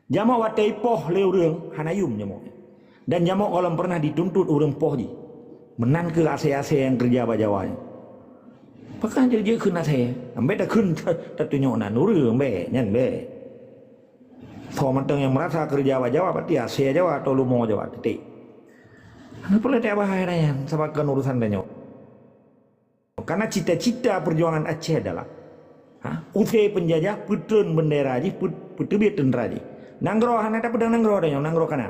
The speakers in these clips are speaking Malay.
Jamak watai poh le urang hanayum jamak. Dan jamak orang pernah dituntut urang poh ji. Menan ke ase-ase yang kerja bajawanya. Pakan je khun ase. Ambe dah khun tatunyok nan urang be nyan be. So mentang yang merasa kerja bajawa berarti ase Jawa atau lumo Jawa titik. Ana boleh tak bahaya yang sabakan urusan danyo. Karena cita-cita perjuangan Aceh adalah usai penjajah putun bendera ji putubit tentera ji. Nanggro hana tak pedang nanggro danyo nanggro kana.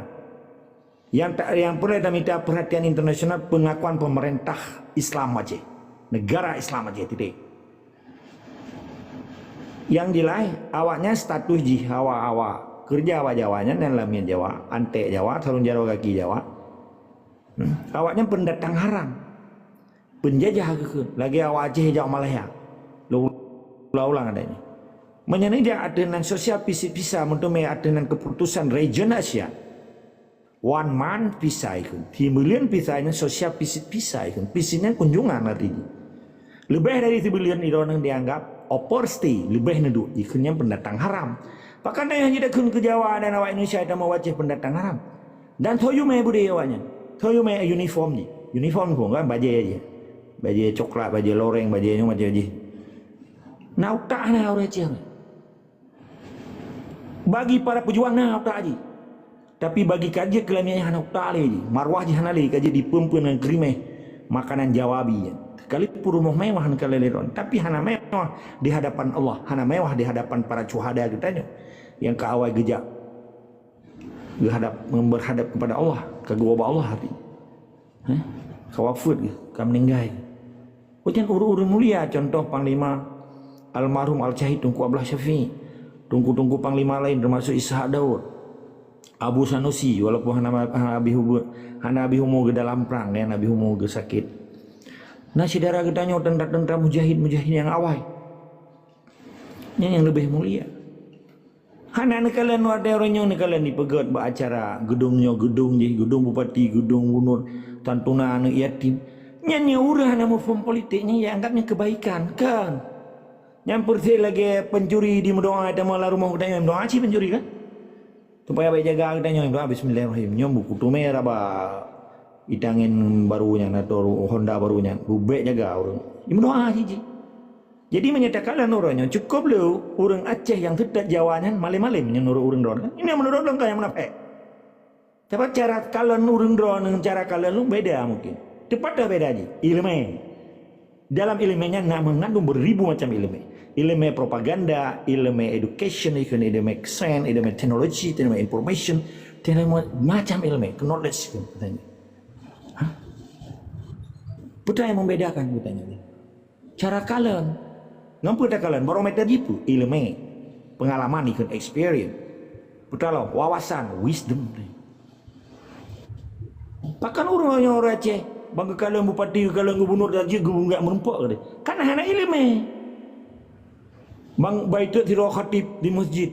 Yang perlu minta perhatian internasional pengakuan pemerintah Islam Aceh. Negara Islam Aceh titik. Yang dilai awaknya status ji hawa kerja Jawanya dan lamian Jawa, antek Jawa, sarung jaro kaki Jawa. Awaknya pendatang haram. Penjajah ke lagi awak Aceh Jawa Malaya. Ulang adanya. Menyenai dia adenan sosial pisah mentumai adenan keputusan region Asia. One man pisah ikut. 3 million pisahnya sosial pisah ikut. Pisahnya kunjungan artinya. Lebih dari 3 million itu orang dianggap opportunity lebih neduk ikutnya pendatang haram. Pakan yang tidak kun ke Jawa dan awak Indonesia itu mau wajib pendatang haram. Dan toyu me budaya awaknya. Toyu me uniform ni. Uniform pun kan baju aja. Baju coklat, baju loreng, bajunya macam je. Nak tak na orang Aceh. Bagi para pejuang nak tak aji. Tapi bagi kaji kelamiannya hanak tak le ji. Marwah ji hanali kaji dipempen dengan krimeh makanan Jawabi. Sekalipun rumah mewah nak leleron, tapi hana mewah di hadapan Allah, hana mewah di hadapan para syuhada katanya. Yang ke awal gejak berhadap kepada Allah, ke gua Allah hati. Kawafud ke meninggal. Ujian uru-uru mulia contoh Panglima almarhum Al-Syahid Tunku Abdullah Syafi'i, tungku-tungku panglima lain termasuk Ishaq Daud, Abu Sanusi walaupun hana abi humo ke dalam perang ya nabi humo ke sakit. Nah saudara katanya tentara mujahid yang awal. Yang lebih mulia. Hana kalian ada orangnya kalian di pegat beracara gedung bupati, gedung gunur, tantuna anak yatim. Nyanyi urah nama form politiknya yang anggapnya kebaikan kan. Yang pergi lagi pencuri di mendoa ada malah rumah katanya mendoa sih pencuri kan. Supaya baik jaga katanya mendoa bismillahirrahmanirrahim. Nyom buku tu merah ba idangin barunya atau Honda barunya. Rubek jaga orang. Mendoa sih. Jadi menyatakan orangnya cukup lu orang Aceh yang tidak Jawanya malam-malam menurut orang drone kan. Ini menurut orang yang menafek. Tapi cara kalian orang drone dengan cara kalian lu beda mungkin. Tepat dah beda aja. Ilmu. Dalam ilmunya mengandung beribu macam ilmu. Ilmu propaganda, ilmu education, ilmu science, ilmu teknologi, ilmu information, ilmu macam ilmu, knowledge katanya. Betul yang membedakan katanya. Cara kalian, ngapa tak kalian barometer itu ilmu, pengalaman ikut experience, betul loh, wawasan, wisdom. Bahkan orang Aceh, bangga kalian bupati, kalian gubernur dan juga enggak merempak ke dia. Karena hanya ilmu. Bang Baitul Tirah Khatib di masjid.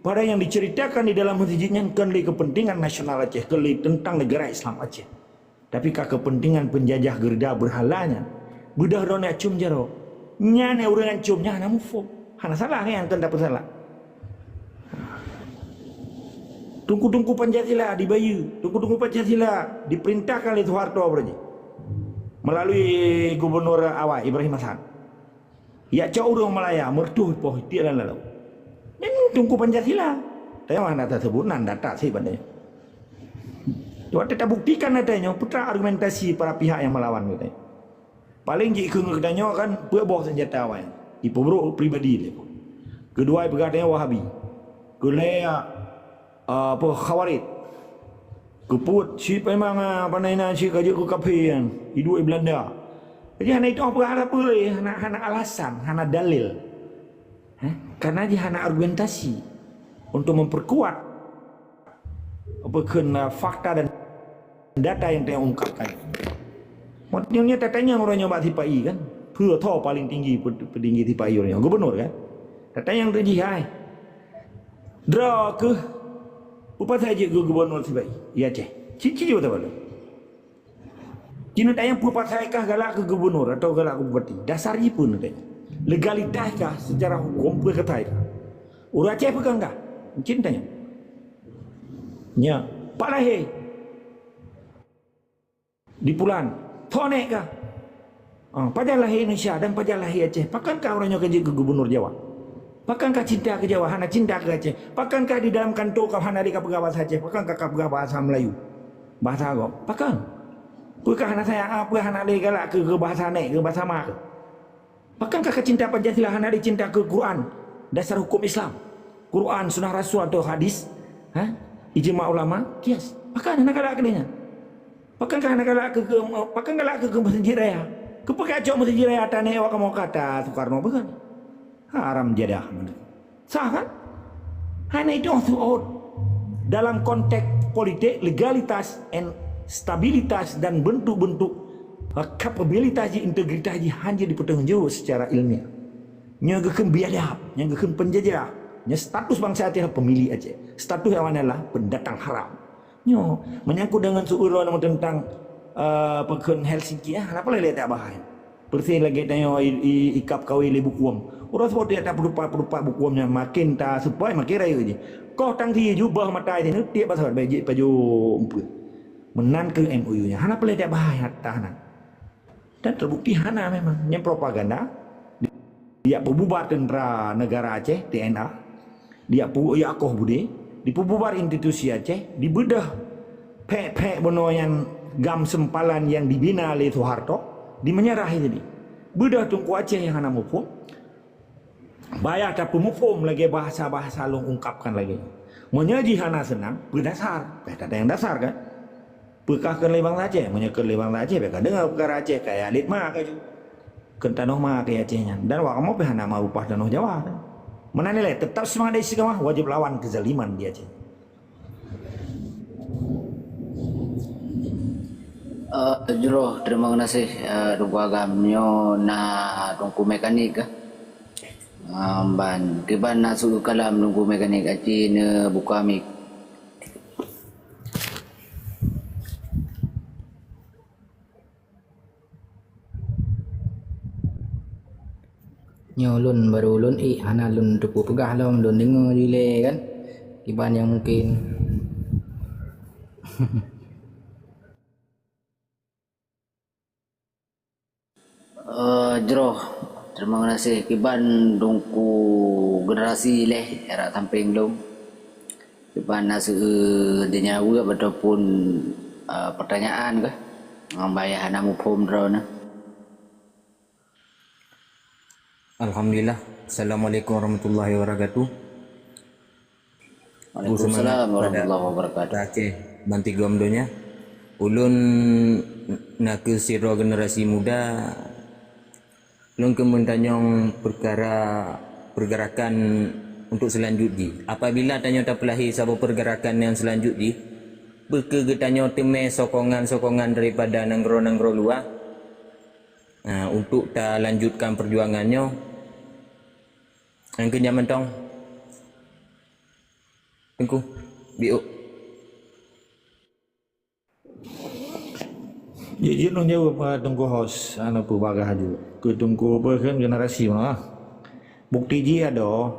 Pada yang diceritakan di dalam masjidnya kali kepentingan nasional Aceh, kali tentang negara Islam Aceh. Tapi kepentingan penjajah gerda berhalanya. Budah rona cum jaro. Nyane urang cumnya hana mufo. Hana salah yang kan dapat salah. Tungku-tungku Pancasila di Bayu, tungku-tungku Pancasila diperintahkan oleh Soeharto berarti. Melalui gubernur awal Ibrahim Hasan. Ya cak urang Malaya mertuh poh tiada lalu. Ini tungku Pancasila. Tapi mana tersebut data sih bandanya. Tuan kita buktikan adanya putra argumentasi para pihak yang melawan katanya. Paling jika katanya kan buah senjata awal. Dipebruk pribadi dia. Kedua berkatanya Wahabi. Kedua apa Khawarij. Keput si memang panainan si kaji ke kapian hidup di Belanda. Jadi hana itu apa boleh hana alasan, hana dalil. Karena dia hana argumentasi untuk memperkuat apa fakta dan data yang dia ungkapkan. Maksudnya tatanya orangnya Mbak Tipai kan, Purto paling tinggi petinggi Tipai orangnya gubernur kan. Tatanya yang terjihai. Draw ke Bupati Haji gubernur Tipai, ya Aceh. Cici juga tak boleh. Cina tanya bupati saya kah galak ke gubernur atau galak ke bupati. Dasarnya pun tanya. Legalitas kah secara hukum berkata kah? Orang Aceh pegang kah? Cina tanya. nya Pak lahir di bulan Thonek kah? Pajak lahir Indonesia dan pajak lahir Aceh. Pakankah orangnya kerja ke gubernur Jawa? Pakankah cinta ke Jawa? Hana cinta ke Aceh? Pakankah di dalam kantor kau hana di kapegawat Aceh? Pakankah kapegawat bahasa Melayu? Bahasa kau? Pakan? Pukah hana saya apa hana di galak ke bahasa Nek ke bahasa Mak? Pakankah kecinta Pancasila hana di cinta ke Quran? Dasar hukum Islam? Quran, sunnah Rasul atau hadis? Ijma ulama? Kias. Pakan hana galak ke dia? Pakankah hana galak ke Masjid Raya? Kepakai acok Masjid Raya tanah awak kamu kata Soekarno bukan? Haram jadah. Sah kan? Hanya itu dalam konteks politik, legalitas, and stabilitas dan bentuk-bentuk kapabilitas, integritas hanya dipertanggungjawab secara ilmiah. Nyagakan biadab, nyagakan penjajah, status bangsa Aceh pemilih Aceh. Status yang adalah pendatang haram. Menyangkut dengan seuruan tentang Pekun Helsinki kenapa lagi tak bahaya bersih lagi tanya ikap kawin le bukuam orang sebab dia tak perupa bukuamnya makin tak supaya makin raya je kau tang dia jubah mata ini tiap pasal baju umpul menan ke MOU nya kenapa lagi tak bahaya tahanan dan terbukti hana memang yang propaganda dia pembubar tentera negara Aceh TNA dia Yakoh Budi dipububar institusi Aceh dibedah pek beno yang gam sempalan yang dibina oleh Soeharto dimenyerahi tadi bedah tungku Aceh yang hana mufum bayar tak pemufum lagi bahasa-bahasa long ungkapkan lagi menyaji hana senang berdasar tak ada yang dasar kan bekah ke lebang Aceh menyeker lebang Aceh bekah dengar perkara Aceh kayak litma kaju kentanoh mah kayak Acehnya dan wak mau hana mau upah danoh Jawa kan menanilai tetap semangat dari segamah wajib lawan kezaliman di Aceh. Jero, terima kasih tungku agamnyo na tungku mekanik ban kiban na suku kalam tungku mekanik aci ne buka mik nyolun baru ulun hana lun tupu pegah lom lun dengar jile kan kiban yang mungkin Jero, terima kasih kiban dongku generasi leh era tamping dong kiban nasu dinyawa ataupun pertanyaan kah ngambayah namu pom drone. Alhamdulillah. Assalamualaikum warahmatullahi wabarakatuh. Waalaikumsalam warahmatullahi wabarakatuh. Aceh banti gomdonya ulun nak ke siro generasi muda ulun kementanyong pergerakan untuk selanjutnya. Apabila tanyo tak pelahi sabo pergerakan yang selanjutnya, berkegetanyo teme sokongan-sokongan daripada nanggro-nanggro luar. Untuk tak lanjutkan perjuangannya. Yang kenyaman tong. Tengku, biuk. Jadi nung jawab tunggu host anak pubagah juga. Ketunggu berkan generasi mana? Bukti ji ada.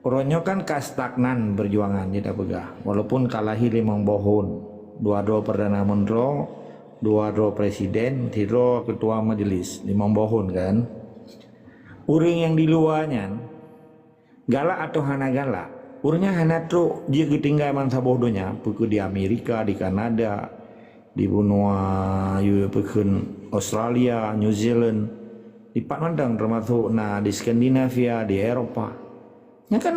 Orangnya kan stagnan berjuangan dia tak pegah. Walaupun kalahi 5 tahun, 2 perdana menteri, 2 presiden, 3 ketua majelis, 5 tahun kan. Orang yang di luarnya galak atau hana galak. Orangnya hana tu dia ketinggalan mangsa bodohnya. Pukul di Amerika, di Kanada, di benua Australia, New Zealand, di Pak Mandang termasuk di Skandinavia, di Eropa. Yang kan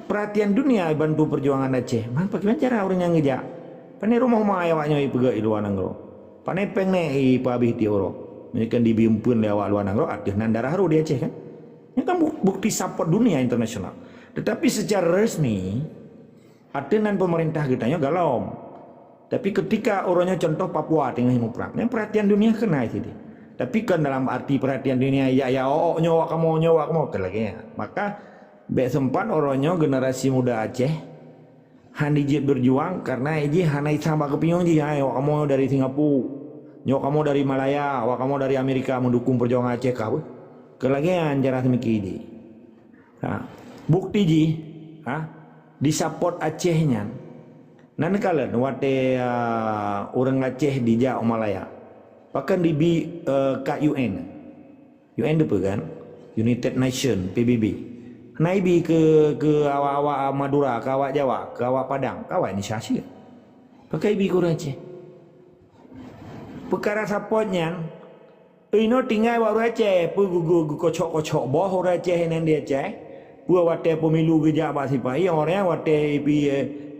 perhatian dunia bantu perjuangan Aceh. Man pakai cara orang yang ngejak. Pane rumah-rumah ayawaknya pergi di luar negara. Pane pengne pabih ti oro. Mereka dibimpun lewat luar negara ada nandara haru di Aceh kan. Yang kan bukti support dunia internasional. Tetapi secara resmi atenan pemerintah kitanya galau. Tapi ketika orangnya contoh Papua tengah himu perang, yang perhatian dunia kena itu. Tapi kan dalam arti perhatian dunia nyawa kamu ke lagi ya. Maka sempat orangnya generasi muda Aceh handijit berjuang karena ini hanai sama kepinyong ji kamu dari Singapura, nyawa kamu dari Malaya, kamu dari Amerika mendukung perjuangan Aceh kau. Ke lagi yang jarang semiki ini. Bukti ji, disupport Acehnya. Nan kala wate orang Aceh di Jak Malaya. Bahkan di kat UN. UN apa kan? United Nation PBB. Naibi ke awak-awak Madura, ke awak Jawa, ke awak Padang, ke awak inisiasi. Pakai bi ke orang Aceh. Perkara sapotnya, ino tinggal orang Aceh, gu kocok-kocok boh orang Aceh nan dia Aceh. Pu wate pemilu gejak ba sipai orang wate pi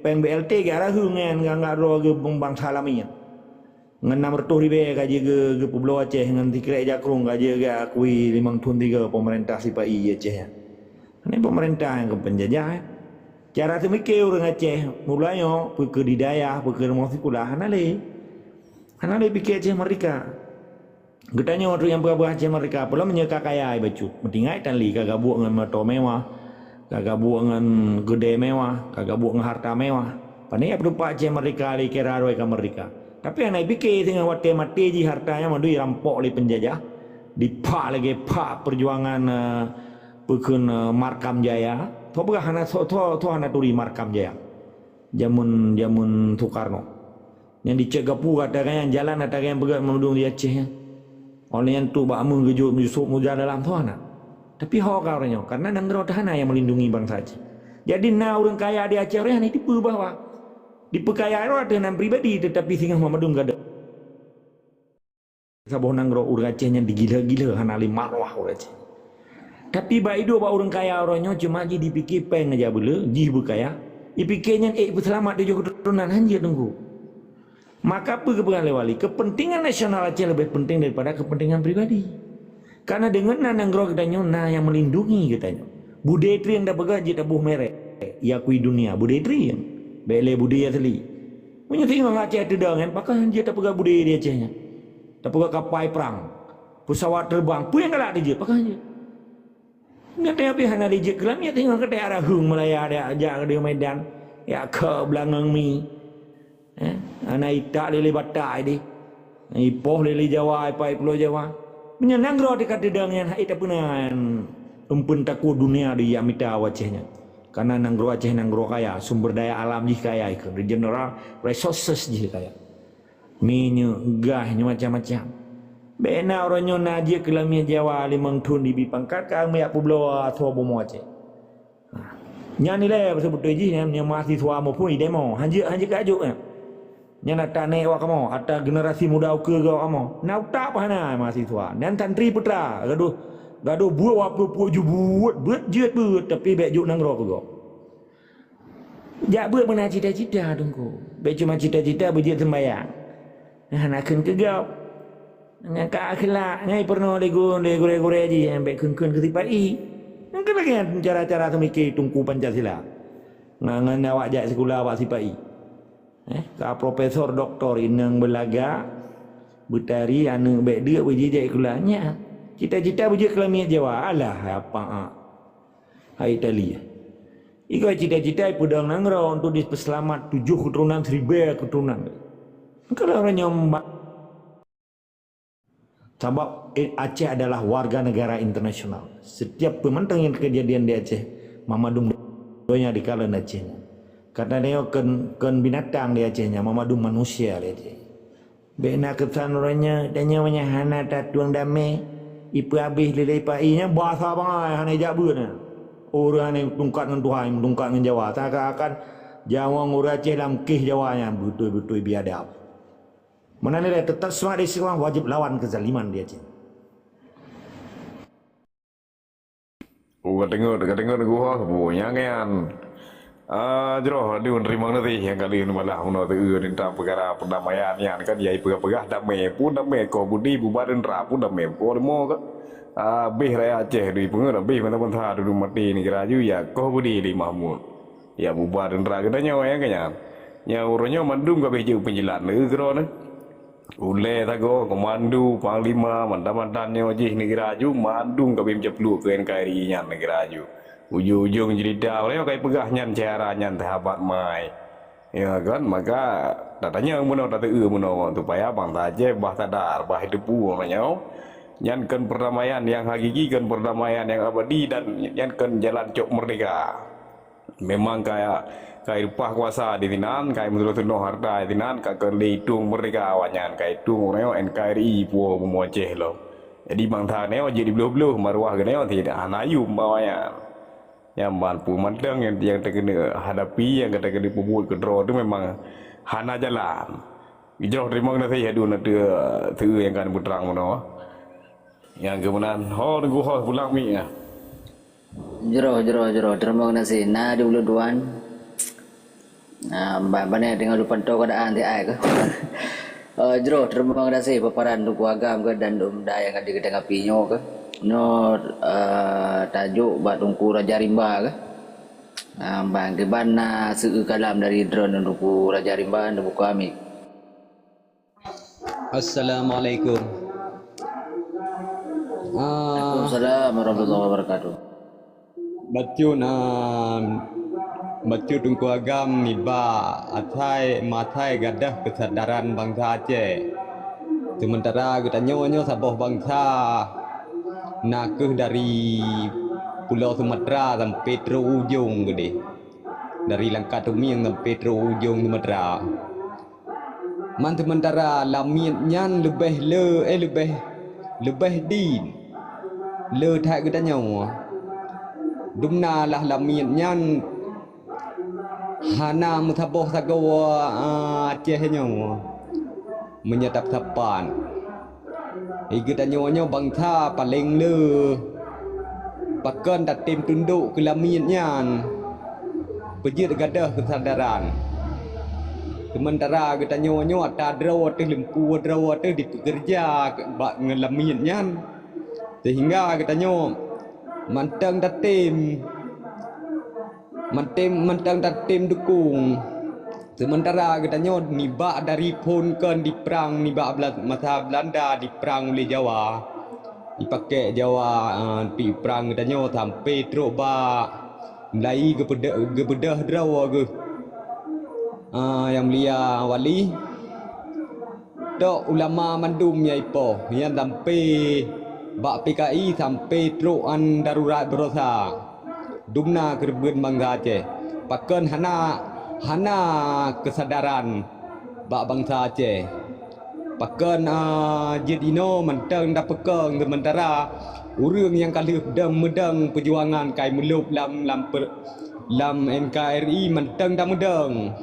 peng BLT ke arah hungan ngak ro ge bangsa lamian. Ngan 600,000 gaji ke Pulau Aceh ngan tikrek jakrung gaji ke akui 5 tahun 3 pemerintah sipai Aceh. Ini pemerintah yang ke penjajah. Cara tu mikir orang Aceh mulanya ke didayah, ke rumah sekolah hanale pikir Aceh mereka. Getanya waktu yang berapa Aceh mereka pula menyeka kaya bacut. Mentingai tan li kagak buat dengan motor mewah, kagak buat dengan gede mewah, kagak buat dengan harta mewah. Pandai apa lupa Aceh mereka li kira roi ke mereka. Tapi anak fikir dengan waktu mati ji hartanya madu rampok oleh penjajah. Dipak lagi pak perjuangan pekun Markam Jaya. Tuh bukan hana hana turi Markam Jaya. Jamun Soekarno. Yang dicegah pu katakan yang jalan katakan yang berat memudung di Aceh. Oleh yang tu bak mun gejut Yusuf muja dalam tu anak. Tapi hok orangnya karena negara tahana yang melindungi bangsa Aceh. Jadi na orang kaya di Aceh orang ini tipu bahwa di pekayaan orang dengan pribadi tetapi singgah memadung gada. Saboh nanggro orang Aceh yang digila-gila hanali marwah orang Aceh. Tapi baik itu orang kaya orangnya cuma jadi dipikir peng aja bela, ji berkaya. Dipikirnya berselamat dia juga keturunan hanya tunggu. Maka apa kepentingan wali? Kepentingan nasional Aceh lebih penting daripada kepentingan pribadi. Karena dengan nanggro katanya na yang melindungi katanya. Budaya yang dah begaji dah buh merek. Ya kui dunia budaya yang bele budaya teli. Punya tengok Aceh ada dengan pakai dia tak pegang budaya dia Acehnya. Tak pegang kapal perang. Pesawat terbang. Pun yang galak dia pakai dia. Nggak apa hana dia kelam ya tengok ke daerah Hung Malaya ada ajak ke Medan. Ya ke belakang mi. Anak itak lele batai di. Ipoh lele Jawa, ipai Pulau Jawa. Menyenang roh dekat dengan hai tak pernah umpun takut dunia di Amita Acehnya. Karena nanggro Aceh nanggro kaya, sumber daya alam jih kaya ikan, regional resources jih kaya. Minyak, gasnya macam-macam. Bena orangnya najia kelamnya Jawa 5 tahun di Bipangkat kang meyak Pulau atau Bomo Aceh. Nya nilai sebut jih nya mahasiswa maupun demo, hanya kajuk nya. Nya nak tane wa kamu, ada generasi muda ke kamu. Nak tak apa hana mahasiswa. Dan santri putra, gaduh buat apa puju buat jet tapi bek juk nanggro ke. Jak buat mana cita-cita tunggu. Bek cuma cita-cita berjet sembayang. Nak ken ke gau. Dengan ka akhlak ngai pernah lego aji yang bek kun ke tipai. Nang lagi cara-cara tu mikir tungku Pancasila. Ngan awak jak sekolah awak sipai. Ka profesor doktor inang belaga butari anu bek dia berjejak kulanya. Cita-cita berjejak kelamia Jawa. Alah apa hai tali. Iko cita-cita pudang nanggro untuk diselamat 7 keturunan 1000 keturunan. Kalau orang nyomba sebab Aceh adalah warga negara internasional. Setiap pemantang yang kejadian di Aceh, mamadung doanya di kalan Acehnya. Karena dia ken binatang di Acehnya, mamadung manusia di Aceh. Bena kesan orangnya, dan nyawanya hana tatuang damai, ipu habis lelai painya bahasa bangai hana jabuna. Orang yang tungkat dengan Tuhan, tungkat dengan Jawa. Takkan Jawa orang Aceh dalam kih Jawanya betul-betul biadab. Mana nilai tetap semua di sekolah wajib lawan kezaliman dia Aceh. Kadang-kadang gua punya kan. Jero di menerima nanti yang kali ini malah uno tu tentang perkara perdamaian yang kan ya pegah damai pun damai kau budi bubaran pun damai kau demo kan. Bih raya Aceh di pengen bih mana-mana dulu mati ni keraju ya kau budi di Mahmud. Ya bubaran katanya orang kanya. Ya orangnya mandung ke biju penjilan negara ni. Ule tago komandu panglima mantan-mantannya ojih negara aju mandung ke bim ceplu ke NKRI nya negara aju. Ujung-ujung cerita oleh kai pegah nyan cara nyan sahabat mai. Ya kan maka datanya muno datu muno supaya bang Aceh bah sadar bah hidup orangnya. Nyan kan perdamaian yang hakiki kan perdamaian yang abadi dan nyan kan jalan cok merdeka. Memang kayak kai rupah kuasa di tinan kai menurut no harta di tinan ka ke leitung mereka awanyan kai tung neo NKRI puo bumoce lo jadi bang tha neo jadi belu-belu marwah ke neo tidak anayu bawayan yang mampu mandang yang terkena hadapi yang terkena pembuat kedro itu memang hana jalan hijrah terima kasih ya dulu tu yang kan putrang mana yang kemudian nunggu pulang mi ya Jero terima kasih na di ulu duan banyak dengan lupa tahu keadaan di air ke jero terima kasih paparan duk agam ke dan daya yang di tengah pinyo ke no tajuk bat tungku Raja Rimba ke bang keban seu kalam dari drone tungku Raja Rimba dan buku kami. Assalamualaikum. Waalaikumsalam warahmatullahi wabarakatuh. Bacu tungku agam ni ba matai gadah kesadaran bangsa Aceh. Sementara kita nyonya saboh bangsa nakeh dari Pulau Sumatera sampai terujung gede. Dari Langkatuming sampai terujung Sumatera. Man sementara lamian lebih din. Le tak kita nyawa. Dumna lah lamian hana mutaboh sagawa Aceh nyawa. Menyatap sapan. Kita nyawa bangsa paling le. Pakan tak tim tunduk ke lamian pejit gadah kesadaran. Sementara kita nyawa tak draw tu lempu draw tu dipekerja ngelamian sehingga kita nyawa mantang tatim dukung. Sementara kita nyawa nibak dari pun kan di perang nibak masa Belanda di perang oleh Jawa dipakai Jawa di perang kita nyawa sampai teruk ba Melayu gebedah draw ke yang mulia wali dok ulama mandum ya ipo yang sampai bak PKI sampai teruan darurat berosa dumna kerben bangsa Aceh pakan hana kesadaran bak bangsa Aceh pakan jedino mentang dak pekeng sementara urang yang kali medang perjuangan kai melup lam NKRI mentang dak medang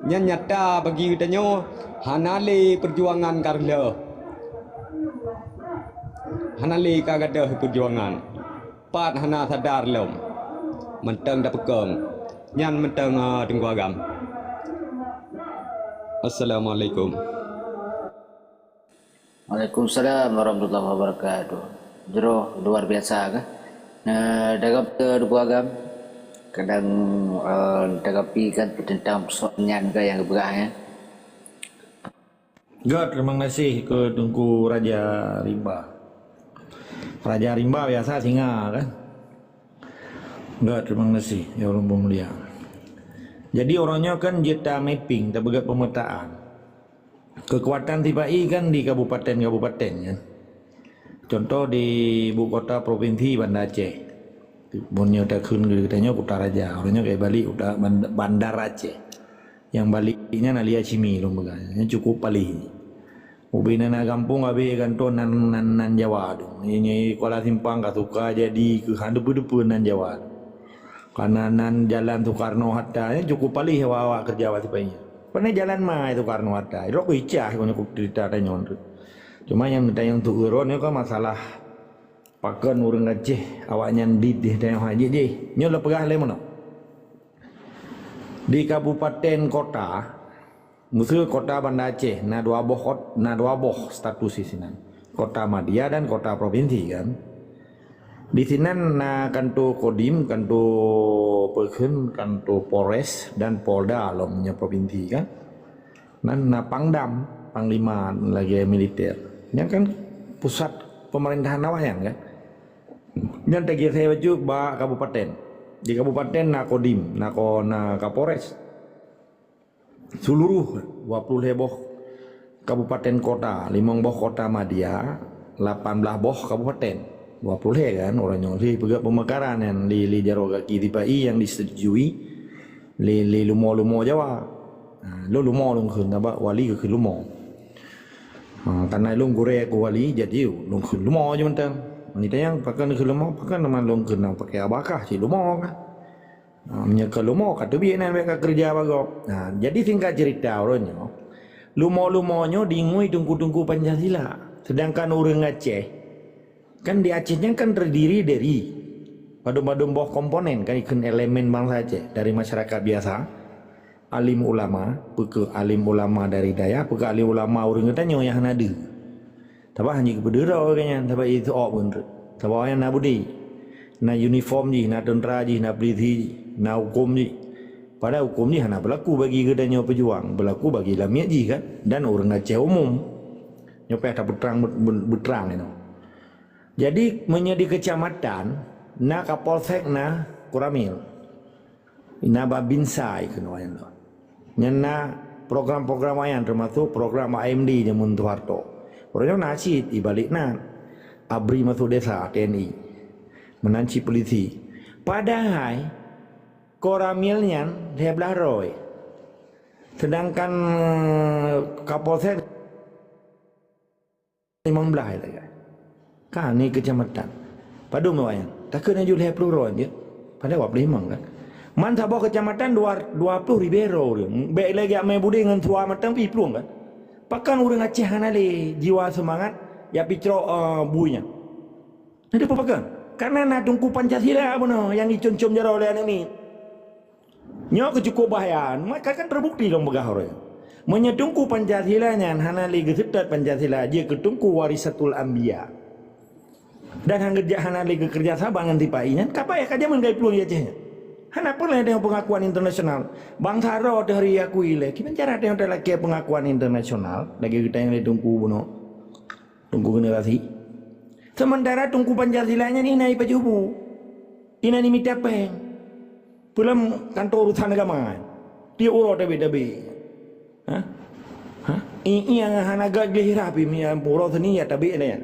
nyata bagi kita nyo hanale perjuangan karla hanale kagadah perjuangan pat hana sadar lom mentang dak pekeng nyan mentang tengku agam. Assalamualaikum. Waalaikumsalam warahmatullahi wabarakatuh. Jero luar biasa ke dagap tengku agam kadang tanggapi kan tentang persoalan ke yang berah. Terima kasih ke Tungku Raja Rimba. Raja Rimba biasa singa kan. Terima kasih ya Allah mulia. Jadi orangnya kan jeta mapping, tak begat pemetaan. Kekuatan TPI kan di kabupaten-kabupaten kan. Contoh di ibu kota provinsi Banda Aceh. Bunyo tak kun katanya Kutaraja, orangnya kayak balik udah Bandar Aceh. Yang baliknya Nalia Cimi lombanya cukup palih. Ubina na kampung abe kanto nan Jawa dong. Ini Kuala Simpang katuka jadi ke handu-handu nan Jawa. Karena nan jalan Soekarno Hatta cukup palih awak kerja awak tipanya. Pernah jalan mah itu Soekarno Hatta. Itu aku icah punya cerita tanya. Cuma yang tu uron kan masalah pakan urang Aceh awaknya di daerah haji je. Nyo la pegah le mono. Di kabupaten kota musuh kota Banda Aceh na dua boh status di sini. Kota Madia dan kota provinsi kan. Di sini na kanto Kodim, kanto Pekhen, kanto Polres dan Polda lomnya provinsi kan. Na Pangdam, Panglima lagi militer. Yang kan pusat pemerintahan awayan kan. Dan tadi saya baju ba kabupaten. Di kabupaten na Kodim, na Kapolres. Seluruh 20 boh kabupaten kota, 5 boh kota Madia, 18 boh kabupaten. 20 kan orang nyoli pegak pemekaran yang li jaro kaki TPI yang disetujui le lumo Jawa lo lumo lung khun ta ba wali ke lumo tanai lung gore ko wali jadi lung khun lumo je mentang ni tayang pakan ke lumo pakan nama lung khun nang pakai abakah si lumo kan menyeka lumo kata bi nan mereka kerja bagok jadi singkat cerita orangnya lumo-lumonyo dingui tungku-tungku Pancasila sedangkan orang Aceh kan di Acehnya kan terdiri dari badum-badum boh komponen kan ikut elemen bangsa Aceh dari masyarakat biasa alim ulama peke alim ulama dari daya peke alim ulama orang kata nyo yang ada tapi hanya kepada orangnya tapi itu pun tapi yang nak budi na uniform ji na tentera ji na polisi na hukum ji pada hukum ni hanya berlaku bagi kedanya pejuang berlaku bagi lamiat ji kan dan orang Aceh umum nyopeh tak berterang itu. Jadi menjadi kecamatan na Kapolsek na Kuramil na Babinsai kenawayan lo nyana program-program yang termasuk program AMD jamun Soeharto orangnya nasid ibalik na abri masuk desa TNI menanci polisi padahal Koramilnya dia belah roy sedangkan Kapolsek 15 lagi kan ni kecamatan padu mewayang tak kena jual 10 roy dia pada 25 kan man sabah kecamatan 20 Ribero baik lagi ame budi dengan tua matang pi pluang kan pakan urang Aceh hanale jiwa semangat ya picro buinya ada apa pakan karena nak tungku Pancasila benar yang diconcom jara oleh anak ni nyok cukup bahayan maka kan terbukti dong begah orang menyetungku Pancasila nya hanale gesetat Pancasila je ketungku warisatul anbiya dan hangerja hanale kerja sama dengan tipainya kapa ya kaja menggai peluang ya Acehnya hana pernah dengan pengakuan internasional bangsa ro dari akui le kita cara dengan lagi pengakuan internasional lagi kita yang ditunggu buno tunggu generasi sementara tunggu Pancasila nya ni naik pajubu ina ni mitapeng pulam kantor urusan agama dia uro tabe yang hana gagih rapi mi uro seni ya tabe ne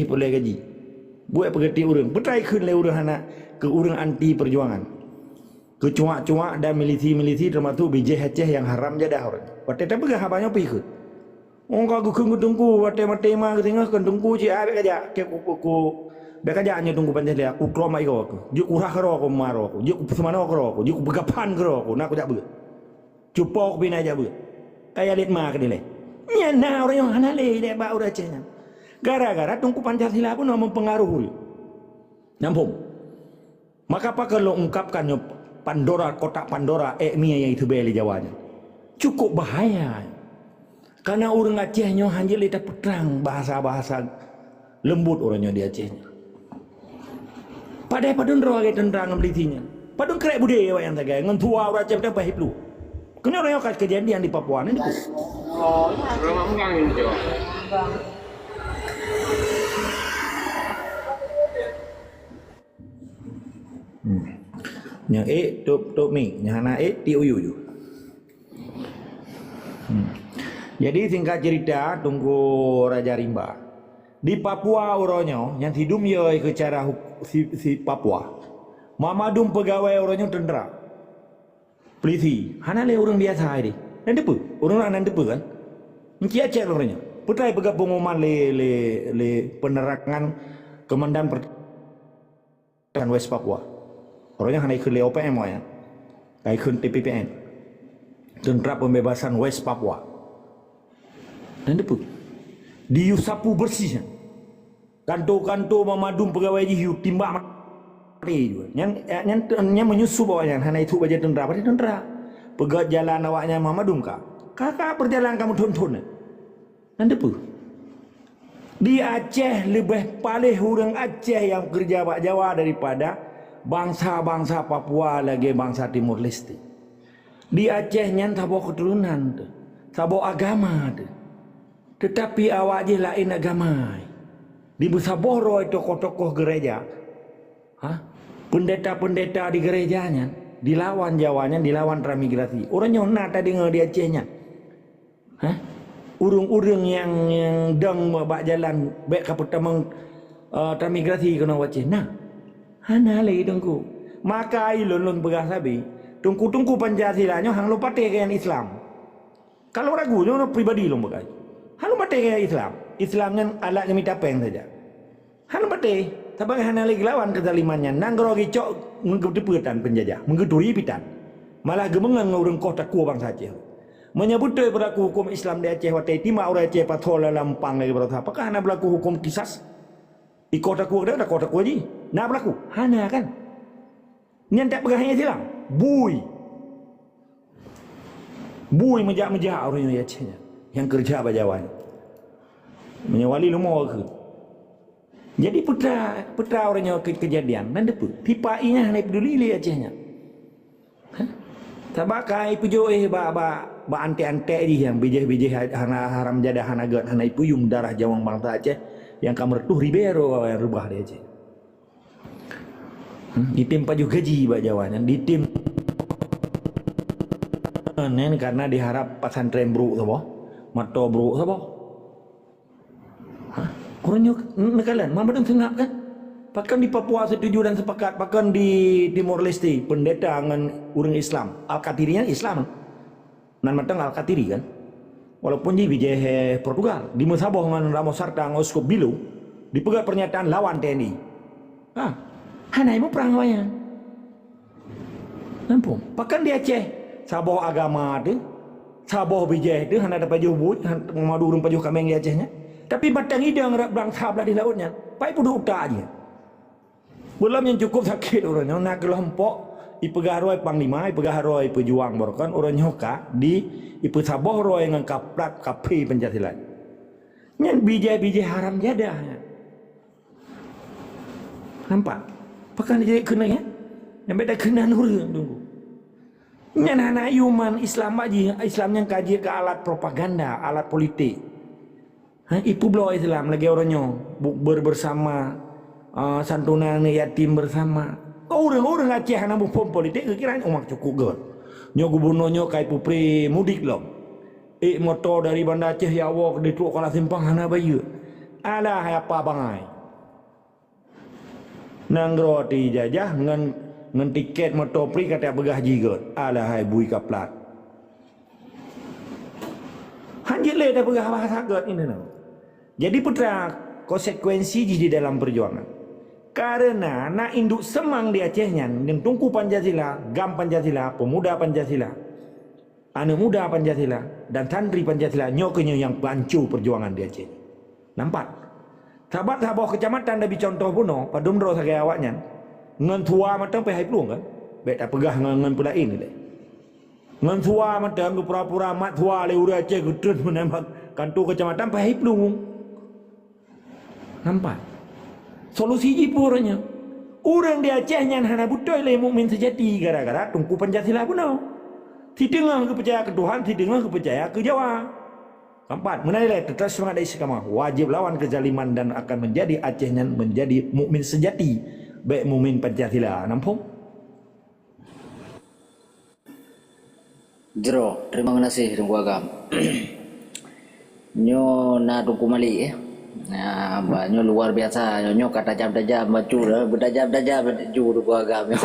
boleh gaji buat pegerti urang betai khun le urang hana ke urang anti perjuangan kecuak-cuak dan milisi-milisi termasuk bijih Aceh yang haram jadah orang. Wate tapi gak habanya pi ikut. Ongka gukung tunggu wate matema ketingah kan tunggu ci abe kaja ke ku be kaja nya tunggu Pancasila ku kroma iko aku. Juk urah karo aku maro aku. Juk semana karo aku. Juk begapan karo aku. Nak jak be. Cupok bina jak be. Kaya lit ma ke dile. Nya na orang yang hanale de ba ura Aceh. Gara-gara tunggu Pancasila pun mempengaruhi. Nampung. Maka apa kalau ungkapkan Pandora, kotak Pandora, mia yang itu beli Jawanya. Cukup bahaya. Karena orang Acehnya hanya lihat perang bahasa-bahasa lembut orangnya di Acehnya. Padahal padun roh tentang ngelitinya. Padun kerek budaya yang tagay. Ngan tua orang Aceh dah bahip lu. Kena orang yang kejadian di Papua ni. Oh, rumah mengang ini. Yang tok mi yang hana ti uyu. Jadi singkat cerita tunggu Raja Rimba di Papua orangnya yang hidum ye ke cara si Papua mamadum pegawai orangnya tentera polisi hana le orang biasa ini dan depu orang nan depu kan mungkin Aceh orangnya putai pegawai pengumuman le penerangan komandan pertahanan West Papua orangnya hanya ikut OPM ya, ikut TPPN, Tentara Pembebasan West Papua. Dan depu, diusapu bersih. Kantor-kantor memadum pegawai jiu timbak mati juga. Yang menyusup awaknya hanya itu baca tentera, pada tentera. Pegat jalan awaknya memadum kah? Kakak berjalan kamu tonton. Dan depu. Di Aceh lebih paling orang Aceh yang kerja Pak Jawa daripada bangsa-bangsa Papua lagi bangsa Timur Leste. Di Aceh nyan sabo keturunan tu, sabo agama tu. Tetapi awak je lain agama. Di Busaboro tokoh-tokoh gereja, pendeta-pendeta di gerejanya dilawan Jawanya, dilawan transmigrasi. Orangnya nak tadi di Acehnya, urung-urung yang dang bak jalan baik ke pertama transmigrasi kena Aceh. Nah. Hana le dengku. Maka ilun begah sabi tungku-tungku Pancasila nyo hang lo pate kayan Islam. Kalau ragu nyo pribadi lo bagai. Hang lo pate kayan Islam. Islam nyan alat kami tapeng saja. Hang lo pate sebagai hana lagi lawan kezalimannya nang grogi cok menggedepetan penjajah, menggeduri pitan. Malah gemengang ngurung kota kuah bangsa Aceh. Menyebut berlaku hukum Islam di Aceh watai tima orang Aceh patol lampang lagi berlaku. Apakah hana berlaku hukum kisas? Di kota kuah ada kota kuah ji. Nak berlaku? Hana kan? Yang tak berahnya silang. Bui menjak orang yang Acehnya. Yang kerja bajawan. Menyawali lumur ke. Jadi putra orangnya kejadian. Dan depu. Tipainya hana peduli li Acehnya. Tabakai pujo ba ante-ante di yang bijih-bijih hana haram jadah hana gat hana ipuyum darah jawang bangsa Aceh yang kamer tuh Ribero yang rubah dia Aceh. Ditim paju gaji ba jawan ditim nen karena diharap pesantren bro sapa mato bro sapa kurangnya nekalan mamadeng sengap kan. Bahkan di Papua setuju dan sepakat, bahkan di Timor Leste pendeta dengan orang Islam, Al-Qatirinya Islam. Nan matang Al-Qatiri kan. Walaupun di bijih Portugal, di Mesabah dengan Ramos Sarta Ngoskop Bilu, dipegat pernyataan lawan TNI. Hanai mau perang wayang. Nampung. Bahkan di Aceh, Sabah agama ada, Sabah bijih itu hana ada pajuh but, madu urung pajuh kameng di Acehnya. Tapi batang hidang berang sablah di lautnya, pai pun utak aja. Belum yang cukup sakit orangnya nak kelompok ipegah roi panglima ipegah roi pejuang borkan orangnya hoka di ipesabah roi dengan kaplat kapi Pancasila. Nyan bijai-bijai haram jadah. Nampak? Pakan jadi kena ya? Yang beda kena nurung tunggu. Nyan anak human Islam aja, Islam yang kaji ke alat propaganda, alat politik. Ipu blow Islam lagi orangnya bukber bersama. Santunan yatim bersama. Orang-orang Aceh hana pom politik kira umak cukup god. Nyo gubernurnya kai pupri mudik loh. Motor dari Banda Aceh ya awak di Tuk Kala Simpang hana bayu. Alah apa bangai. Nanggro ti jajah ngan tiket motor pri kata begah jigot. Alah hai bui kaplat. Hanjit le dah begah bahasa god ini no. Jadi putra konsekuensi di dalam perjuangan. Karena nak induk semang di Acehnya yang tungku Pancasila, gam Pancasila, pemuda Pancasila, anak muda Pancasila dan santri Pancasila nyokenyo yang bancu perjuangan di Aceh. Nampak? Sahabat-sahabat kecamatan dah contoh puno, padumro sagai awaknya. Ngan tua matang pe hai pelung kan? Baik tak pegah ngan pula ini deh. Ngan tua matang ke pura-pura mat tua le ura Aceh gedun menembak kantor kecamatan pe hai pelung. Nampak? Solusi jipurnya. Orang di Aceh yang hana butoy le mukmin sejati gara-gara tungku Pancasila puno. Si dengar kepercaya ke Tuhan, si dengar kepercaya ke Jawa. Keempat, menilai tetap semangat istiqamah, wajib lawan kezaliman dan akan menjadi Acehnya menjadi mukmin sejati, baik mukmin Pancasila. Nampung? Jero, terima kasih tunggu agam. Nyo na tungku malik ya. Nah, banyak luar biasa. Nyo kata jam-jam baju dah, berdajam-dajam baju tunggu agam nyo.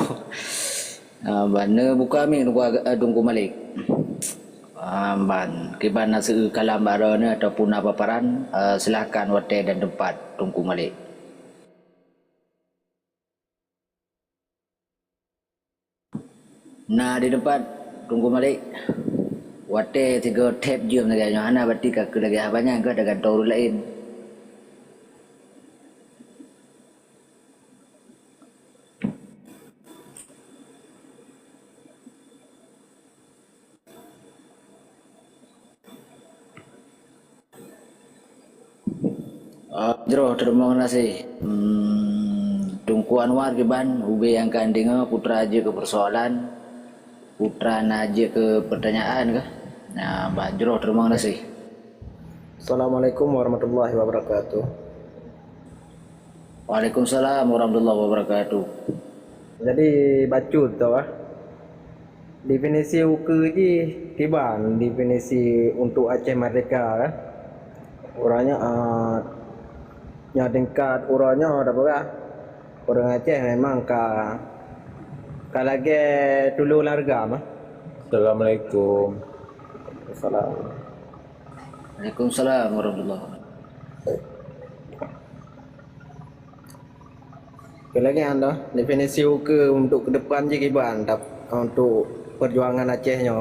Bana buka mi tunggu malik. Ban kiban nasi kalam barone ataupun apa paran silakan hotel dan tempat tunggu malik. Nah di tempat tunggu malik wate tiga tap jam lagi hana berarti ke lagi banyak ke dengan tahu lain. Jero terima kasih. Tungku Anwar kiban ube yang kan dengar putra aja ke persoalan, putra aja ke pertanyaan kah? Nah, Jero terima kasih. Assalamualaikum warahmatullahi wabarakatuh. Waalaikumsalam warahmatullahi wabarakatuh. Jadi bacut tau definisi uke ji kiban definisi untuk Aceh Merdeka kan. Orangnya nya tingkat orangnya ada berapa? Orang Aceh memang Kalau lagi dulu larga mah. Assalamualaikum. Assalamualaikum. Waalaikumsalam warahmatullahi wabarakatuh. Okey lagi anda definisi uke untuk ke depan je kiban untuk perjuangan Acehnya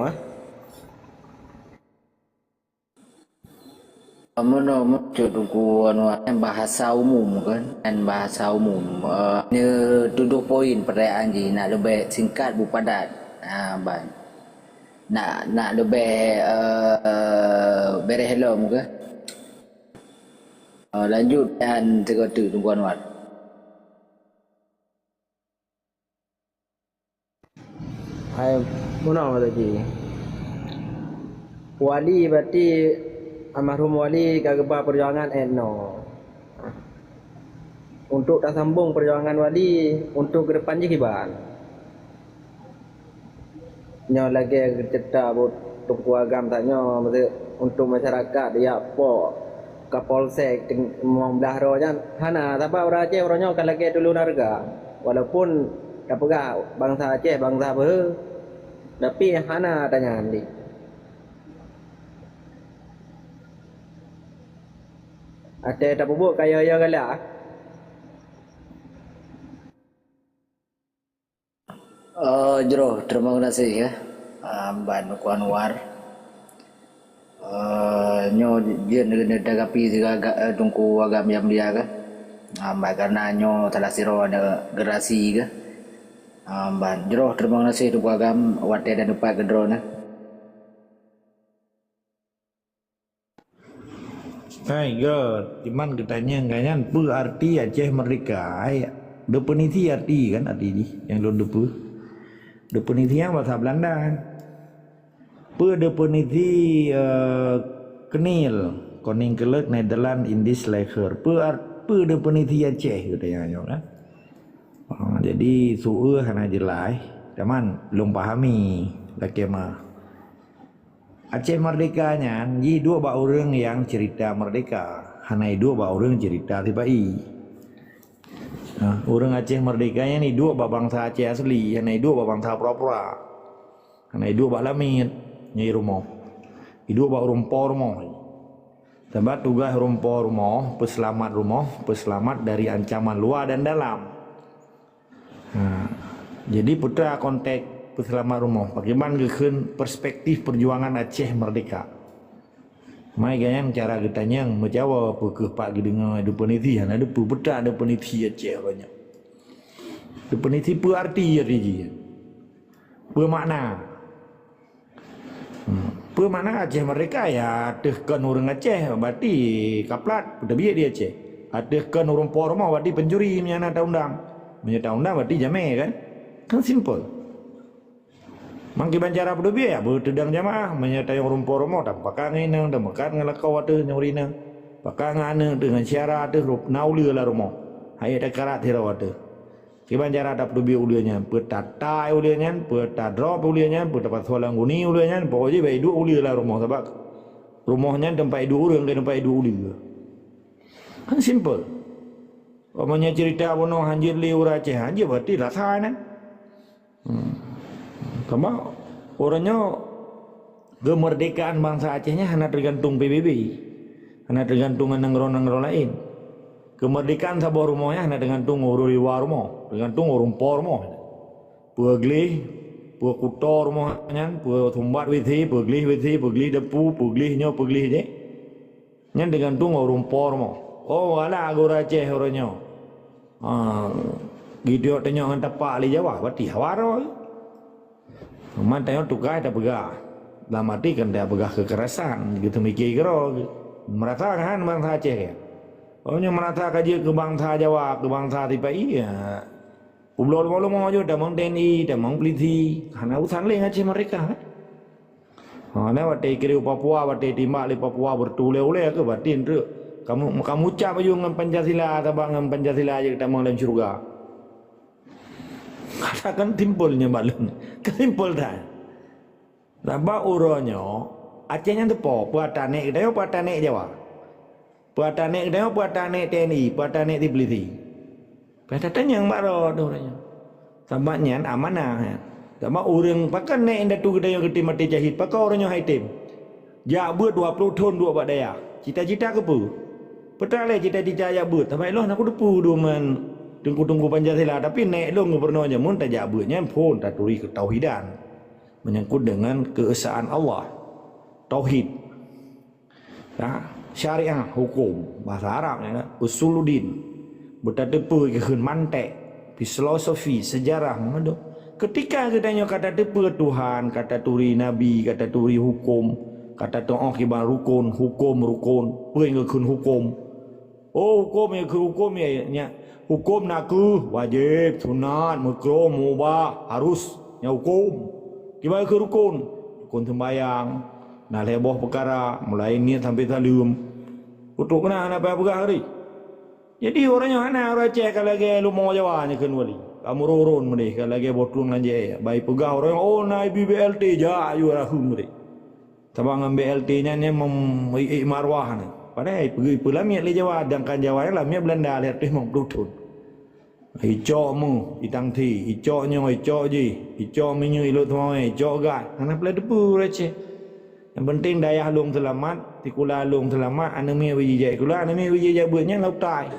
Mana muncul tungku bahasa umum kan bahasa umum nya 7 poin perayaan je nak lebih singkat berpadat ban nak lebih beres helom ke lanjut dan sekota tunggu Anwar. Hai mana tadi wali berarti almarhum wali kagaba perjuangan etno untuk tak sambung perjuangan wali untuk ke depan je kiban nyo lagi cerita buat tungku agam tanya untuk masyarakat dia po kapolsek mau belah rojan hana tapi orang Aceh orangnya kan lagi dulu narga walaupun tak pegah bangsa Aceh bangsa apa tapi hana tanya nanti ada tak bubuk kaya ya galak Jero, terima kasih ya Ban Nuku Anwar. Nyo dia negagapi juga tungku agam yang dia kan. Karena nyo telah siro ada gerasi ke. Ban Jero, terima kasih tungku agam wate dan upai kedro na. Hai God, cuman katanya kanyan pu arti Aceh merdeka ya. Depeniti arti kan arti ni yang lo depu. Depeniti yang bahasa Belanda kan. Pu depeniti kenil koning kelek Netherlands Indies leher. Pu depeniti Aceh katanya kan. Jadi suhu hana jelai, teman belum pahami laki mah. Aceh merdekanya, ji dua ba orang yang cerita merdeka, hanai dua ba orang cerita tibai. Orang Aceh merdekanya ni dua ba bangsa Aceh asli, hanai dua ba bangsa pura-pura, hanai dua ba lamit, nyai rumah, dua ba rumpor rumah. Sebab tugas rumpor rumah, peselamat dari ancaman luar dan dalam. Jadi putra konteks peselamat rumah bagaimana keun perspektif perjuangan Aceh merdeka. Mai ganyan cara getanya menjawab ke pak gedengar ada peniti ada peta ada peniti Aceh banyak. Ada peniti apa arti arti apa makna? Apa makna Aceh merdeka ya tehkan orang Aceh berarti kaplat pada biar di Aceh. Tehkan orang porma berarti pencuri menyana undang. Menyata undang berarti jamai kan? Kan simple. Mangki bancara pada biaya bertedang jamaah menyertai rumpor romo tak pakai nginang tak makan ngelakau ada nyorina pakai ngane dengan syarat ada nauli lah romo hayat karat hiraw ada ki bancara tak pada biaya ulianya petatai ulianya petadrop ulianya petapat solang guni ulianya pokoknya baik dua uli lah romo sebab rumahnya tempat dua orang ke tempat dua uli kan simple. Omanya cerita bono hanjir liur Aceh hanjir berarti rasa kan. Karena orangnya kemerdekaan bangsa Acehnya hanya tergantung PBB, hanya tergantung negara-negara lain. Kemerdekaan sebuah rumahnya hanya tergantung orang luar rumah, tergantung orang por rumah. Puaglih, puakutor rumahnya, puatumbat withi, puaglih depu, puaglihnya puaglih je. Yang tergantung orang por rumah. Oh, ala agora Aceh orangnya. Gitu tanya orang tepak li Jawa, berarti hawaro. Man tanya tukai tak pegah. Dalam arti kan dia pegah kekerasan gitu mikir kero. Merasakan bangsa Aceh ya. Orangnya merasa kaji ke bangsa Jawa, ke bangsa Tipai ya. Pulau-pulau mau aja damang TNI, damang polisi. Karena urusan lain Aceh mereka kan. Nah, waktu kiri Papua, waktu timbak di Papua bertule-ule ke berarti itu kamu ucap aja dengan Pancasila atau dengan Pancasila aja kita dalam surga. Katakan timpulnya balun, ketimpul dah. Laba uronyo, Acehnya tu buat tanek kita, buat tanek Jawa, buat tanek kita, buat tanek TNI, buat tanek di polisi. Pada tanya yang baru tu orangnya. Sabaknya amanah. Sama orang pakai naik indah tu kedai yang gede mati jahit. Pakai orangnya haitim. Jak buat 20 tahun dua bak daya. Cita-cita ke apa? Petale cita-cita jak buat. Tapi Allah nak depu dua man tunggu-tunggu Pancasila. Tapi naik lo pernah aja mun tak jak buatnya pun tak turi ketauhidan. Menyangkut dengan keesaan Allah. Tauhid. Ya, syariah hukum bahasa Arab ya, usuluddin. Bertatepa ke mantek, filosofi, sejarah mengaduk. Ketika kita kata tepa Tuhan, kata turi Nabi, kata turi hukum, kata to'ah kibar rukun, hukum, peringkun hukum. Oh hukum ya ke hukum ya, hukum nak ke wajib, sunat, makruh, mubah, harus ya hukum. Kibar ke rukun sembahyang, nak leboh perkara, mulai niat sampai salim. Untuk kena apa hari. Jadi orangnya hana orang cek kalau lagi lu mau jawabnya kan wali. Kamu rorun mereka kalau lagi botung aja. Baik pegah orang oh naik BLT jah you rahum mereka. Tabang BLT-nya ni marwah ni. Padahal pergi pulamnya le Jawa dangkan Jawa lamnya Belanda lihat tu memang berutun. Icok mu itang ti, icoknya icok je. Icok minyu ilut semua icok gak. Karena pula depu receh. Yang penting dayah lung selamat, tikula lung selamat, anami wijai kula, anami wijai buatnya lautai.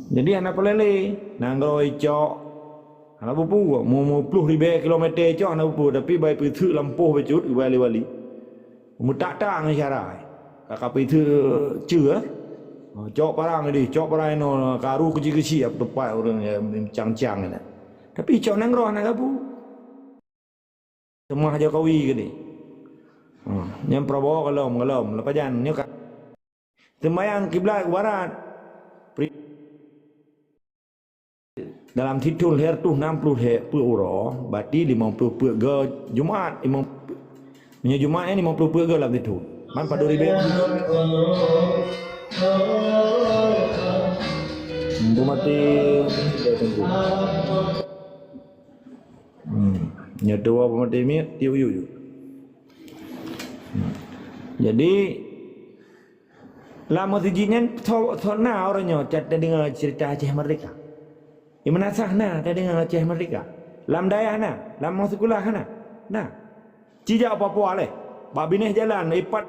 Jadi anak pelele, nanggro icok, anak bupu, mau 10,000 kilometer icok anak bupu, tapi baik pergi lampuh becut, wali-wali, mutak tak ngasyarai, kakak pergi cer, cok parang ni, cok parang no, karu kecil-kecil, apa tepat orang yang cang-cang ni. Tapi icok nanggro anak bupu. Semua Jokowi ke ni. Yang Prabowo kelom. Lepas jangan nyok. Sembahyang kiblat ke barat. Dalam titul her tu 60 euro, berarti 50 per ke Jumaat. Punya Jumaat ni 50 per ke dalam titul. Man pada ribu. Tunggu mati. Tunggu. Nyatua pemati mi tiu yu. Jadi lama tujinya thona orangnya cat dengar cerita Aceh Merdeka. Imana sahna tak dengar Aceh Merdeka. Lam dayah na, lam sekolah na. Nah. Cija Papua leh. Babineh jalan ipat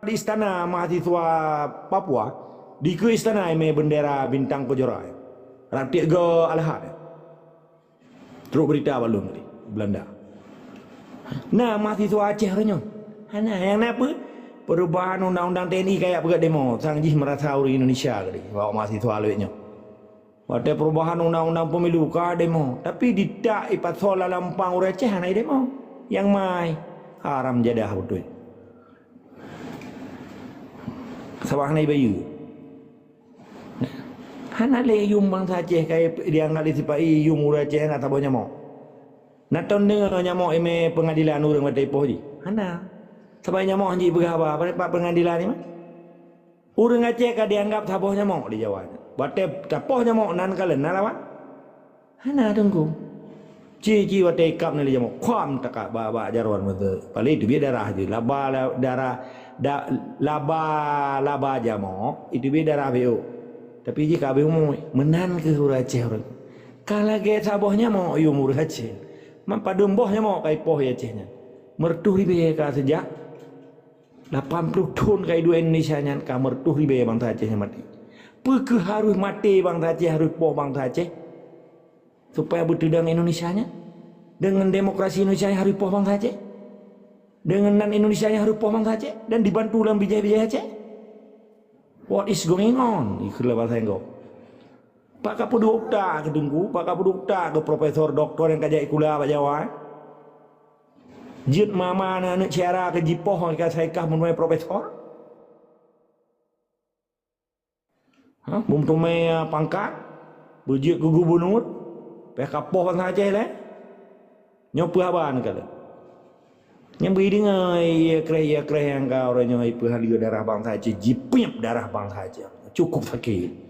di istana mahasiswa Papua di ke istana me bendera bintang Kejora. Ratik ke Al-Had. Terus berita balung ni. Belanda. Nah, mahasiswa Aceh orangnya. Hana yang apa? Perubahan undang-undang TNI kayak pegat demo. Sangjih merasa orang Indonesia kali. Bawa mahasiswa lewetnya. Pada perubahan undang-undang pemilu ka demo. Tapi tidak ipat soal lampang orang Aceh hana demo. Yang mai haram jadah betul. Sabah nai bayu. Hana le yum bangsa Aceh kayak dia ngali sipai yum orang Aceh nak tabanya mau. Nak tahu dengar nyamuk ime pengadilan orang mata ipoh je. Hana. Sebab nyamuk hanji berapa? Pak pengadilan ni mah. Orang Aceh ka dianggap tapoh nyamuk di Jawa. Bate tapoh nyamuk nan kalen nalawan. Hana tunggu. Ci wate kap ni nyamuk. Kham taka ba jarwan mata. Paling itu biar darah je. Laba darah laba jamuk itu biar darah beo. Tapi jika beo menan ke orang Aceh orang. Kalau ke tapoh nyamuk yo murah Aceh. Mampa dombohnya mau kai poh ya Acehnya. Mertuh ribe ka sejak 80 tahun kai dua Indonesia nya ka mertuh ribe bangsa Acehnya mati. Pe harus mati bangsa Aceh harus poh bangsa Aceh. Supaya bertudang Indonesia nya. Dengan demokrasi Indonesia harus poh bangsa Aceh. Dengan non Indonesia harus poh bangsa Aceh dan dibantu dalam bijaya Aceh. What is going on? Ikulah bahasa Inggris. Pak Kapudokta ke tunggu, Pak Kapudokta ke profesor doktor yang kajak ikula Pak Jawa. Jit mama nak cara ke jipoh ke saikah menuai profesor. Bum tumai pangkat, berjit ke gubernur, peh kapoh bangsa Aceh lah. Nyopu aban kala. Yang beri dengar ya kreh yang kau orangnya ipu harga darah bangsa Aceh, jipip darah bangsa Aceh. Cukup sakit.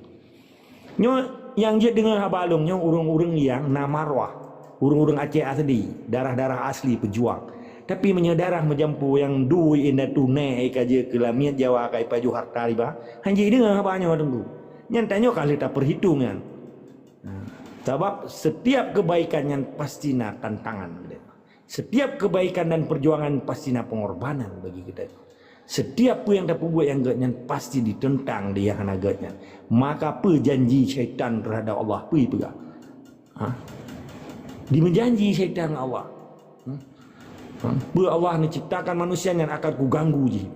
Yang je dengan habalungnya urung-urung yang namarwah, urung-urung Aceh asli, darah-darah asli pejuang. Tapi menyedarah menjampu yang dui indah tunai kaje kelamian Jawa kai paju harta riba. Hanji dengan habanya tunggu. Nyantanya kali tak perhitungan. Sebab setiap kebaikan yang pasti nak tantangan. Setiap kebaikan dan perjuangan pasti nak pengorbanan bagi kita. Setiap apa yang dapat buat yang agaknya pasti ditentang dia akan agaknya. Maka apa janji syaitan terhadap Allah? Apa pegang? Dia menjanji syaitan Allah. Allah ni ciptakan manusia yang akan ku ganggu je.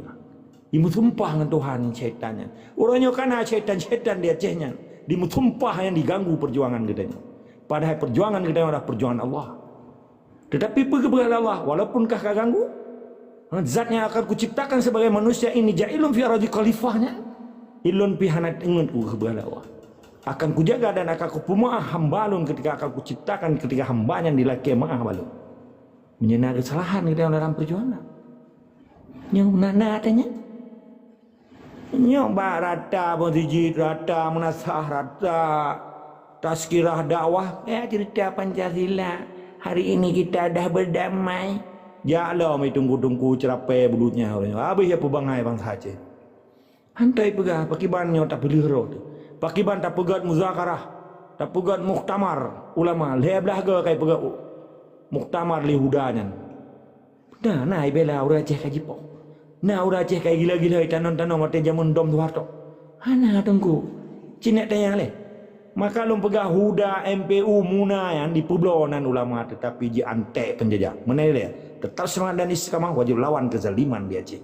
Dia bersumpah dengan Tuhan syaitannya. Orangnya kan syaitan dia cehnya. Dia bersumpah yang diganggu perjuangan kita. Padahal perjuangan kita adalah perjuangan Allah. Tetapi pergi kepada Allah walaupun kau ganggu, zat yang akan kuciptakan sebagai manusia ini ja'ilun fi ardi khalifahnya. Ilun pihanat ingat ku kepada Allah. Akan kujaga dan akan kupumah hambalun ketika akan kuciptakan ketika hambanya dilaki maah balun. Menyenang kesalahan kita dalam perjuangan. Nyong nak tanya. Nyong ba rata berjid rata menasah rata tazkirah dakwah cerita Pancasila. Hari ini kita dah berdamai. Jala mai tunggu-tunggu cerapai bulutnya orangnya. Habis apa bangai bang saja. Hantai pegah pakibannya tak pelihara tu. Pakiban tak pegat muzakarah, tak pegat muktamar ulama. Leblah ke kai pegat muktamar li hudanya. Nah, nai bela ura ceh kaji po. Nah, ura ceh kai gila-gila tanon-tanon mate jamun dom Soeharto. Hana tunggu. Cinek tayang le. Maka lum pegah huda MPU Muna yang di publonan ulama tetapi ji antek penjajah. Menai dia. Tetap semangat dan istiqamah wajib lawan kezaliman dia cik.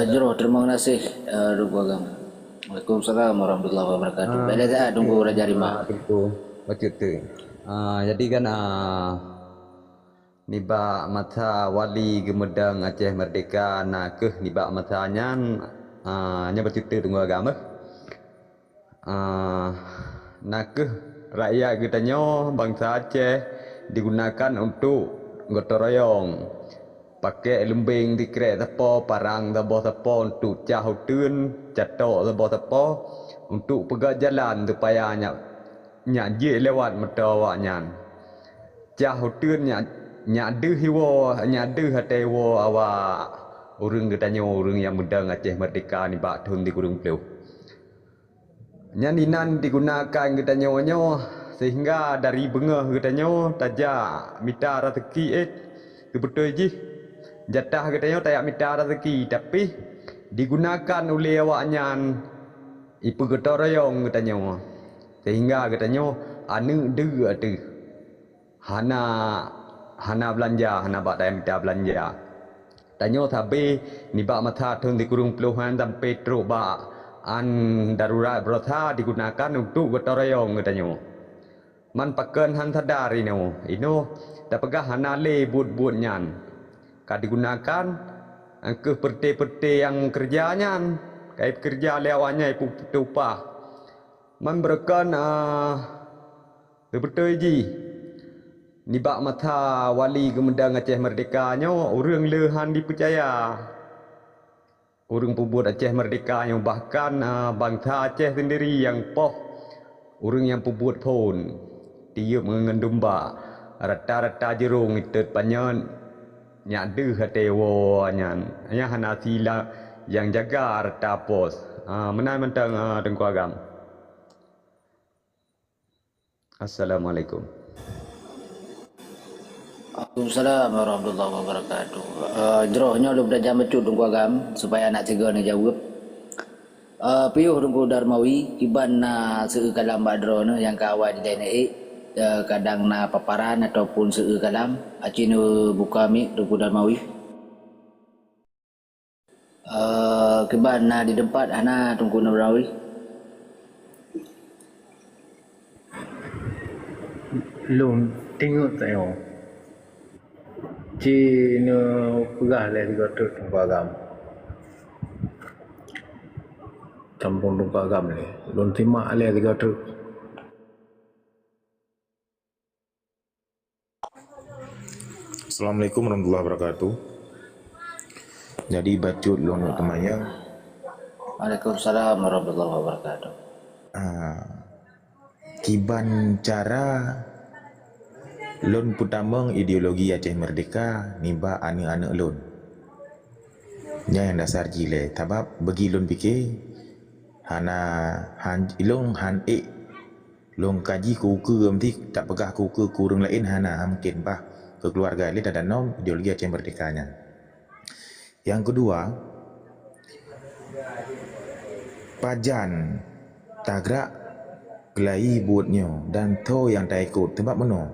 Jero, terima kasih Duku Agam. Waalaikumsalam warahmatullahi wabarakatuh. Bela tak tunggu Raja Rimah. Tunggu macam tu. Jadi kan niba mata wali gemedang Aceh Merdeka nakeh niba matanya nya bercerita tunggu agama. Nakeh rakyat kitanya bangsa Aceh digunakan untuk gotong royong. Pakai lembing di kerek tepo, parang tepo tepo untuk cah hutun, catok tepo tepo untuk pegang jalan supaya nyak je lewat metawaknya. Cah hutun nyak deh hiwo, nyak deh hati hiwo awak urang katanya urang yang muda Aceh Merdeka ni bak tahun di Gunung Pelauh. Nyaninan digunakan katanya sehingga dari bengah katanya tajak mita rezeki betul je. Jatah katanya tak minta rezeki tapi digunakan oleh awaknya ipu gotong royong katanya. Sehingga katanya anu de ada. Hana belanja, hana bak tak minta belanja. Tanya tapi ni bak mata tahun di Gunung Peluhan sampai teruk bak an darurat berusaha digunakan untuk gotong royong katanya. Man pakan han sadar ino dah pegah hana le but-butnya. Kad digunakan ke perte-perte yang kerjanya kai kerja lewatnya ipu upah man berkan betul ji ni bak mata wali gemedang Aceh Merdeka nya urang lehan dipercaya urang pembuat Aceh Merdeka yang bahkan bangsa Aceh sendiri yang poh urang yang pembuat pun dia mengendumba rata-rata jerung itu panyan nyak deh hati wanya hana sila yang jaga rata pos menan mentang Tengku Agam. Assalamualaikum. Waalaikumsalam warahmatullahi wabarakatuh. Jerohnya lu belajar betul Tengku Agam supaya anak tiga ni jawab. Piuh Tengku Darmawi kiban na seukalam badro yang kawai di DNI. Kadang na paparan ataupun seukalam acinu buka mik Tengku Darmawi. Keban na di tempat ana Tengku Darmawi. Lum tengok saya. Cina pegah le di kota Tengku Agam. Kampung Tengku Agam le. Lum timak le di kota. Assalamualaikum warahmatullahi wabarakatuh. Jadi bacut lono temanya. Waalaikumsalam warahmatullahi wabarakatuh. Kiban cara lon putamang ideologi Aceh Merdeka niba anak-anak lon. Yang dasar gile tabab bagi lon fikir hana han ilong han long kaji kuku mesti tak pegah kuku kurung lain hana mungkin bah ke keluarga ini dan nom ideologi Aceh merdekanya. Yang kedua, pajan tagrak gelai buatnya dan to yang tak ikut tempat mana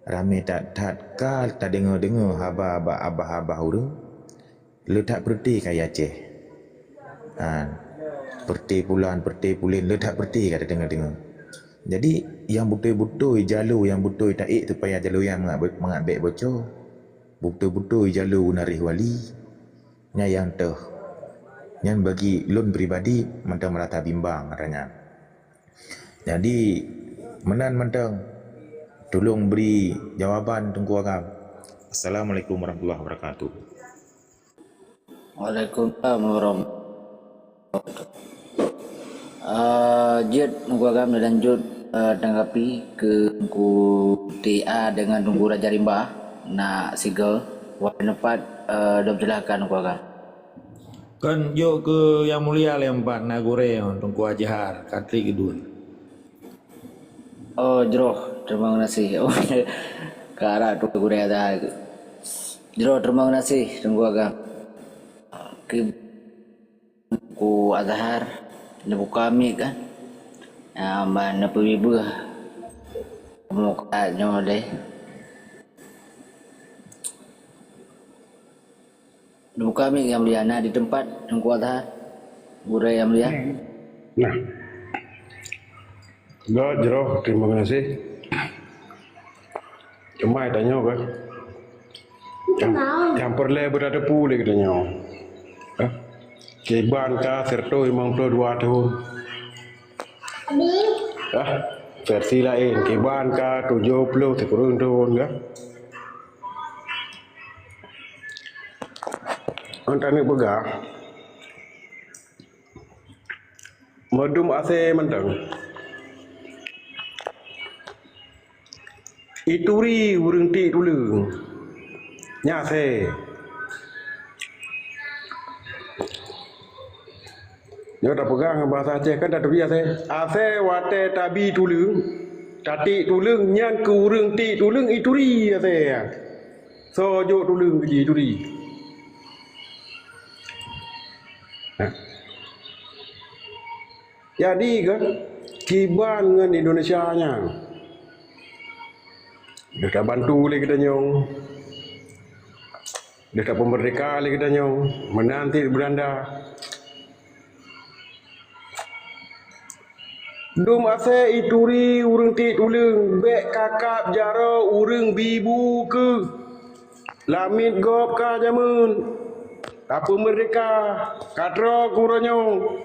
ramai tak kal tak dengar abah urang letak perti kaya Aceh perti bulan letak perti kata dengar jadi yang betul-betul jalur yang betul taik tu payah jalur yang mengambil bocor betul-betul jalur narih wali yang teh yang bagi lun pribadi mentang merata bimbang katanya. Jadi mentang tolong beri jawapan Tunku Agam. Assalamualaikum warahmatullahi wabarakatuh. Waalaikumsalam warahmatullahi. Jid Tunku Agam lanjut tanggapi ke Tunku TA dengan Tunku Raja Rimba nak sigel walaupun dah berjelaskan Tunku Agam. Kan yo ke yang mulia lempat nagore Tunku Ajar Katri Kedun. Oh Jero, terima kasih. Oh ke arah Tunku Gure ada. Jero, terima kasih Tunku Agam. Ku Azhar lebu kami kan. Mana ibu muka nyo deh. Lebu kami yang mulia di tempat Tunku Azhar. Gure yang mulia. Nah, Jero, terima kasih. Cuma tanya kan, yang perlu berada pulih katanya. Keban ka serto 52 tahun. Versi lain, keban ka 70 sekurang tahun kan. Antara begah, madum ase mentang. Ituri urang ti dulu. Nyase. Dia dah pegang bahasa Aceh kan dah biasa. Ase wate tabi tulung. Tati tulung nyan ke urang ti tulung ituri ase. So jo tulung ke ituri. Jadi kan kiban dengan Indonesia nya. Dia tak bantu lagi kita nyong. Dia tak pemerdeka lagi kita nyong. Menanti Belanda. Dum ase ituri urang ti tulung bek kakap jaro urang bibu ke lamit gop ka jamun apa merdeka katro kuranyong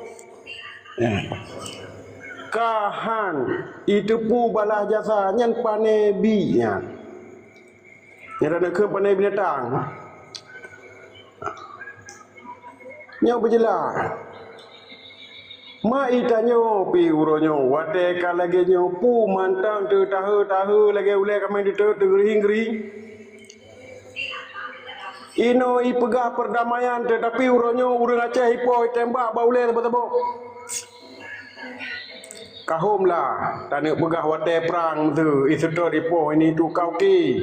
kahan itu pu balah jasa nyan pane bi nya nyara ke pane binatang nyo berjelas ma itanyo pi uronyo wate kalage nyo pu mantang te tahu lagi ule kami di te gering ino ipegah perdamaian tetapi uronyo urang Aceh ipo tembak baule tebak-tebak kahum lah tanah pegah wate perang tu isetor ipo ini tu kauki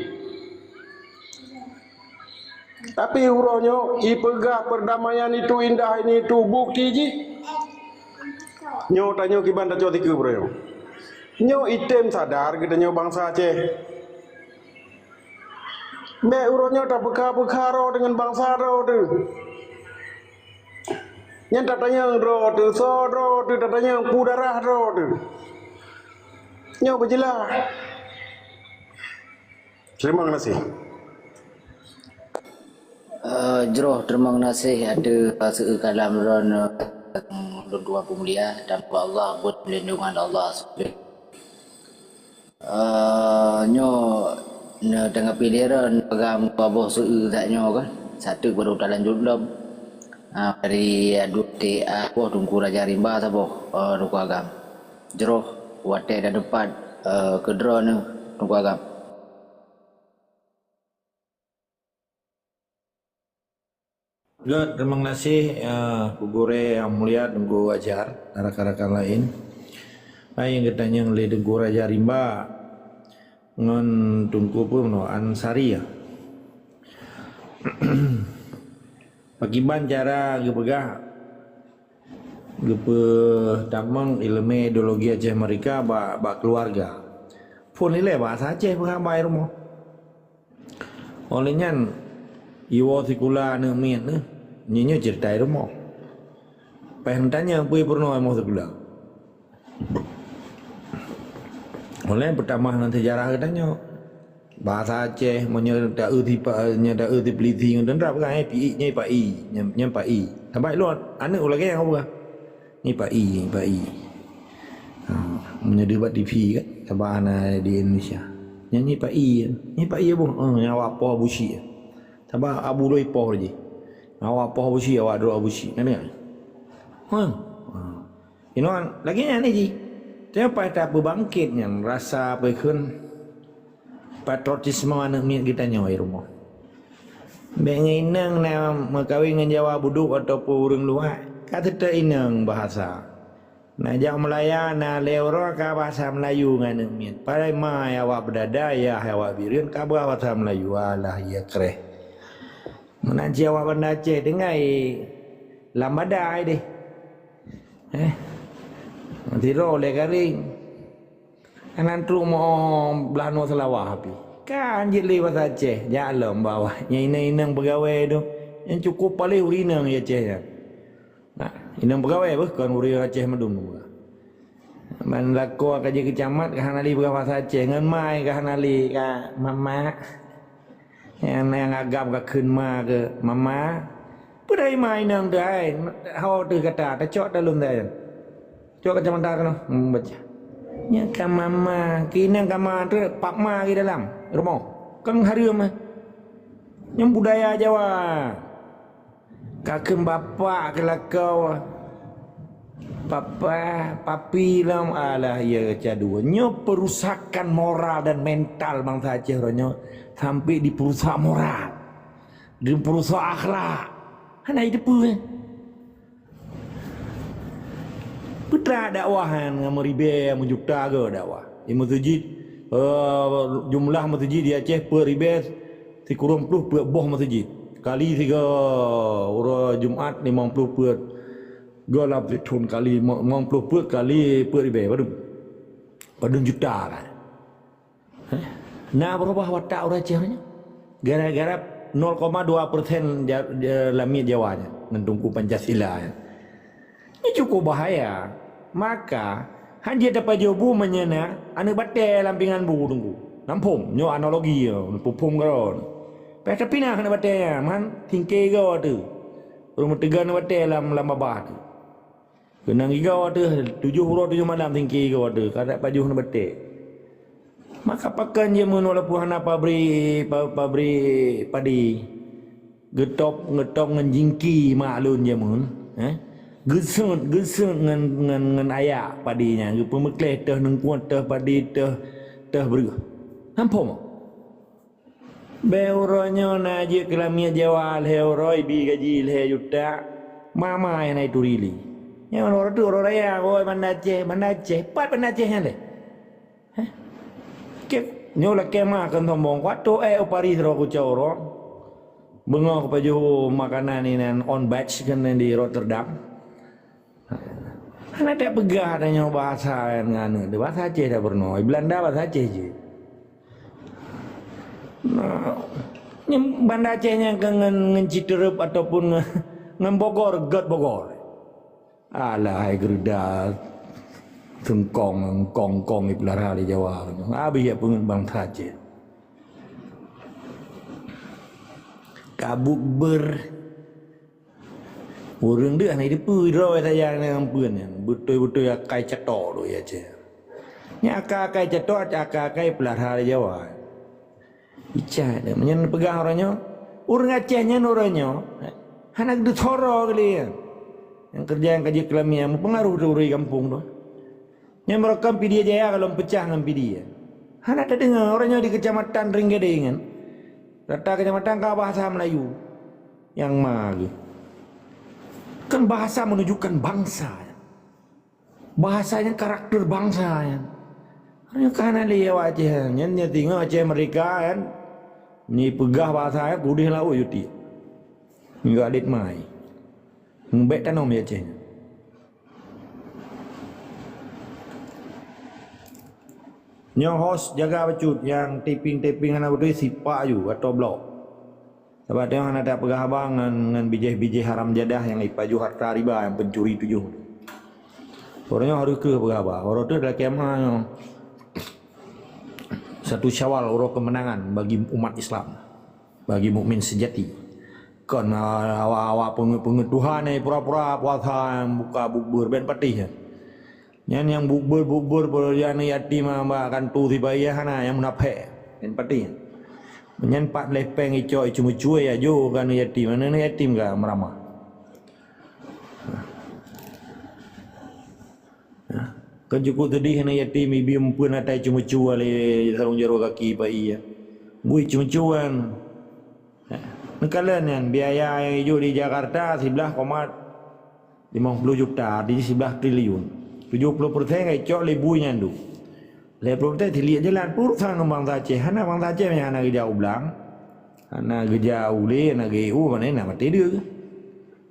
tapi uronyo ipegah perdamaian itu indah ini tu bukti ji nyo tanyo kiban tajo tiku bro nyo item sadar kita nyo bangsa Aceh me uronyo tak bekaro dengan bangsa ro tu nyen tatanya ro tu so ro tu tatanya pudarah ro tu nyo berjelas terima kasih. Jero, terima kasih ada sekalam ron dua pemulia dan Allah buat perlindungan Allah. Nyo tanggapi dia pegang bawah seu tak nyo kan. Satu baru tak lanjut belum. Dari aduk TA Tunku Raja Rimba sabo Tunku Agam. Jero wate dah depan ke drone Tunku Agam. Good, terima kasih Bu Gore yang mulia Dengku Ajar, rakan-rakan lain. Yang katanya oleh Dengku Raja Rimba ngon tungku pun no Ansari ya. Pakiban cara gepegah gepe damang ilmu ideologi Aceh mereka ba keluarga. Pun ile bahasa Aceh pengabai rumah. Olehnya iwo sikula ne mien ne nyenyo cerita rumah. Pehentanya pui purno emo sikula. Oleh pertama nanti sejarah katanya bahasa Aceh menyo da di peliti dan rap kan pi nyai pa i nyai pa i. Sampai lu ane ulage yang apa? Nyai pa i. Menjadi buat TV kan sabana di Indonesia. Nyai pa i apa? Nyawa apa busi. Sabah abu doi poh je. Nyawa apa busi awak doi busi. Namanya. Ini kan lagi ni ji. Siapa tak berbangkitnya rasa berkun patriotisme anak miat kita nyawa rumah. Benginang na makawin dengan Jawa buduk ataupun orang luar, kata tak inang bahasa. Na Jawa Melaya na leuro ka bahasa Melayu dengan miat. Pada mai awak berdadaya awak birian ka bahasa Melayu alah ya kereh. Menanci awak Banda Aceh dengai lambadai deh. Tiro oleh garing. Kanan tu mau belano selawah api. Kan jadi bahasa Aceh, jalan bawah. Yang inang pegawai tu, yang cukup paling urinang ya Aceh ya. Nah, inang pegawai bukan uri Aceh medung. Man lako kerja kecamat kahanali bahasa Aceh ngan mai kahanali ka mama. Yang agam ka keun ma ke mama. Pudai mai nang dai. Hau tu kata, tacok dalam dai. Cok kacamata kan baca. Nya ka mama, kini kama tu pak ma di dalam rumah. Kan hari mah. Yang budaya Jawa. Kakek bapa kelakau. Papa, papi lam alah ya cadua. Nya perusakan moral dan mental bangsa Aceh ronyo sampai di perusak moral. Di perusak akhlak. Hana hidup putra dakwahan dengan meribe menjuta ke dakwah. Di masjid jumlah masjid di Aceh per ribe 30 per boh masjid. Kali 3 ura Jumaat 50 per golap thun kali 50 per kali per ribe padun juta kan. Nah berapa watak orang Aceh nya? Gara-gara 0,2% lamit Jawanya mendungku Pancasila. Ini cukup bahaya. Maka hanya dapat jawabu menyena anu batai lampingan bu tunggu. Nampung nyo analogi yo pupung karon. Tapi nak kena batai man tingke go tu. Rumah tegan batai lam babah tu. Kenang iga tu 7 huruf 7 malam tingke go tu. Kada pajuh na batai. Maka pakan je mun walaupun hana pabrik padi. Getop ngenjingki maklun je mun. Gesut ngan ayak padinya. Pemekleh teh nengkuat teh padi teh berga. Nampak mo? Beuranya naji kelamia Jawa leuroi bi gaji le juta. Mama yang itu rili. Yang orang tu orang raya boy Banda Aceh. Pat Banda Aceh yang le. Kek nyola kema kan tombong kuato opari ro ku coro. Bengok paju makanan ini on batch kan di Rotterdam. Karena tak pegah adanya bahasa yang nganu. Bahasa Aceh dah pernah. Belanda bahasa Aceh je. Nah, Banda Acehnya ngan Citerup ataupun ngan Bogor, God Bogor. Alah, gerda tengkong, kong ipelara di Jawa. Habis ya pun bangsa Aceh. Kabuk orang dia anak depu roi saya dengan pun betul-betul akai cetok tu ya je. Nya akai cetok akai pelara Jawa. Ica dia menyen pegang orangnya. Orang Acehnya orangnya. Anak de thoro kali ya. Yang kerja yang kaji kelamia mempengaruh orang kampung tu. Nya merekam PD Jaya kalau pecah dengan PD. Anak tak dengar orangnya di kecamatan Ringgede kan. Rata kecamatan ka bahasa Melayu. Yang magi. Kan bahasa menunjukkan bangsa. Bahasanya karakter bangsa. Hanya karena dia Aceh, nya tinggal Aceh mereka kan, ni pegah bahasa pudih lau yuti. Hingga adik mai. Mbek tanom ya Aceh. Yang host jaga becut yang taping anak berdua sipak ju atau blok. Sebab dia ada pegah abang dengan bijih-bijih haram jadah yang ipaju harta riba yang pencuri tujuh. Orangnya harus ke pegah abang. Orang tu adalah kemah satu Syawal, orang kemenangan bagi umat Islam, bagi mukmin sejati. Kan awak pengetuhan ni pura-pura puasa buka bubur ben patih. Yang bubur yang yatim akan tu tiba ya hana yang munafik ben patih. Menyan pat lepeng ico cuma-cuma ya jo kan yatim mana ni yatim ga meramah. Kan cukup tadi hana yatim ibi mumpun atai cuma-cuma le sarung jaro kaki pai ya. Bui cuma-cuan. Nekalan yang biaya yang hijau di Jakarta 11,50 juta di 11 triliun. 70% kecok lebunya tu. 70% dilihat jalan urusan Bang Aceh. Hana Bang Aceh yang hana gejau belang. Hana gejau le, hana geu mana nak mati dia ke.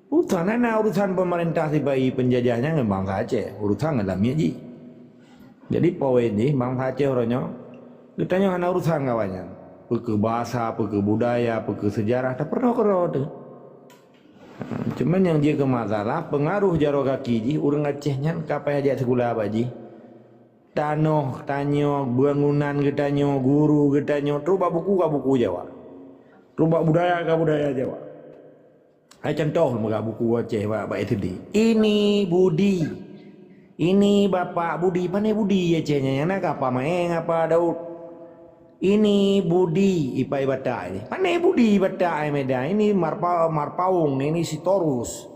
Urusan pemerintah si bayi penjajahnya dengan Bang Aceh. Urusan dalam ji. Jadi poin ni Bang Aceh orangnya. Ditanya hana urusan kawannya. Ke bahasa, ke budaya, ke sejarah. Tak pernah tu. Cuman yang dia ke masalah pengaruh jaro kaki ji urang Acehnya kapai aja sekolah baji. Tanoh, tanyo, bangunan getanyo, guru getanyo, rubah buku ka buku Jawa. Rubah budaya ka budaya Jawa. Ai contoh muka buku Aceh Pak itu. Ini Budi. Ini Bapak Budi, pane Budi Acehnya yang nak apa maeng apa Daud. Ini Budi Ipai Batak ini. Pane Budi Batak Medan. Ini Marpaung, ini Sitorus.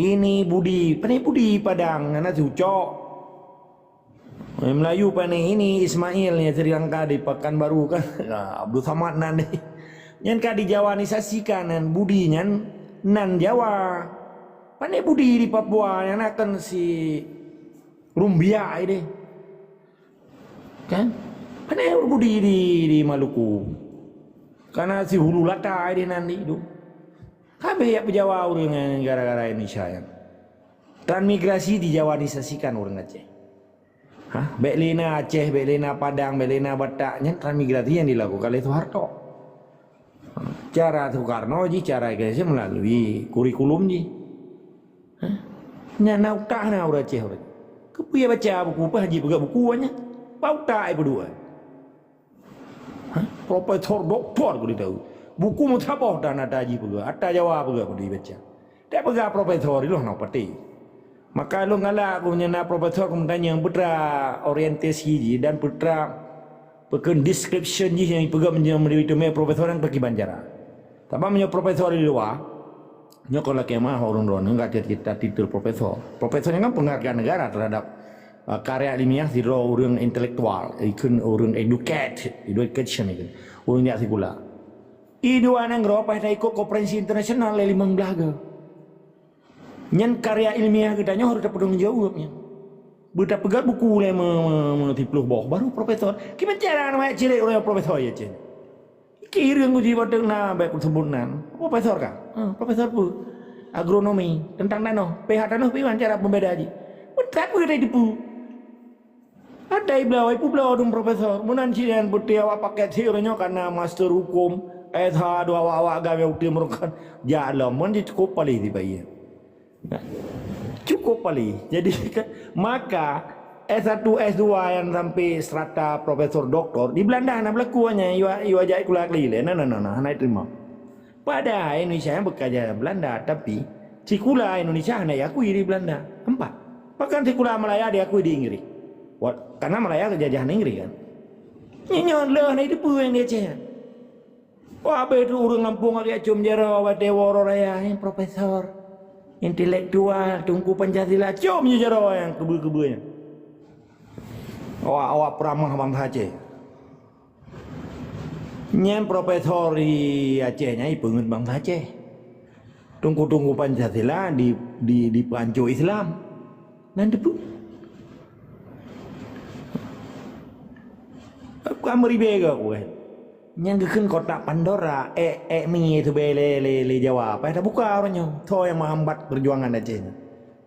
Ini Budi, pane Budi Padang, anak Sucok. Melayu pane ini Ismail ni Sri Lanka di Pekanbaru kan. Abdul Samad nan ni. Nyan ka dijawanisasikan nan Budi nyan nan Jawa. Pane Budi di Papua yang akan si Rumbia ini. Kan? Pane Budi di Maluku. Karena si Hulu Lata ini nanti itu. Kabeh ya Jawa orang gara-gara Indonesia yang. Transmigrasi dijawanisasikan orang Aceh. Hah? Belena Aceh, Belena Padang, Belena Bataknya transmigrasi yang dilakukan oleh Soeharto. Cara Soekarno ji, cara Indonesia melalui kurikulum ji. Nya nauta na orang Aceh orang. Kepuya baca buku apa haji buka bukunya. Pauta ai berdua. Profesor doktor aku tahu. Buku mutabah dan ada haji buka. Ada Jawa buka aku dibaca. Tak buka profesor itu nak pati. Maka lu ngalah aku nyana profesor kemudian yang putra orientasi dan putra pekan description ji yang pegang menjadi itu profesor yang pergi Banjara. Tapi menjadi profesor di luar. Nyo kalau kemah orang-orang enggak cerita titel profesor. Profesornya kan penghargaan negara terhadap karya ilmiah di orang intelektual, ikun orang education ikun. Orang dia sekolah. Idu anang gropa dah ikut konferensi internasional le 15 ke. Nyan karya ilmiah kitanya harus dapat tanggung jawabnya. Berita pegang buku le mentipluh bawah baru profesor. Gimana cara nak cilik orang profesor ya cen. Kira aku jiwa tengah baik sebutan. Profesor kah? Profesor pu agronomi tentang danau. PH danau piwan cara pembeda haji. Tak apa dia dipu. Ada iblau ibu blau dong profesor. Munan cian putih awak pakai teorinya karena master hukum. SH dua awak gawe ukti merukan. Jalan mun cukup paling di bayi. Cukup paling. Jadi maka S1, S2 yang sampai strata profesor doktor di Belanda nak berlakuannya iwa ajak kuliah kelile. Nah naik terima. Pada Indonesia yang bekerja Belanda tapi cikula Indonesia nak diakui di Belanda. 4. Bahkan cikula Malaya diakui di Inggris. Karena Malaya kejajahan Inggris kan. Nyon lah naik di puang dia ceh. Wah betul orang Lampung dia cium jero Dewa Raya yang profesor intelektual tungku Pancasila cium jero yang kebu-kebunya. Awak peramah bangsa Aceh. Nyen profesor di Acehnya ipengen bangsa Aceh. Tunggu-tunggu Pancasila di pancuk Islam. Nanti pun aku amri bega aku kan. Yang gekeun kotak Pandora mi itu le Jawa. Apa dah buka orangnya. Tho yang menghambat perjuangan Aceh.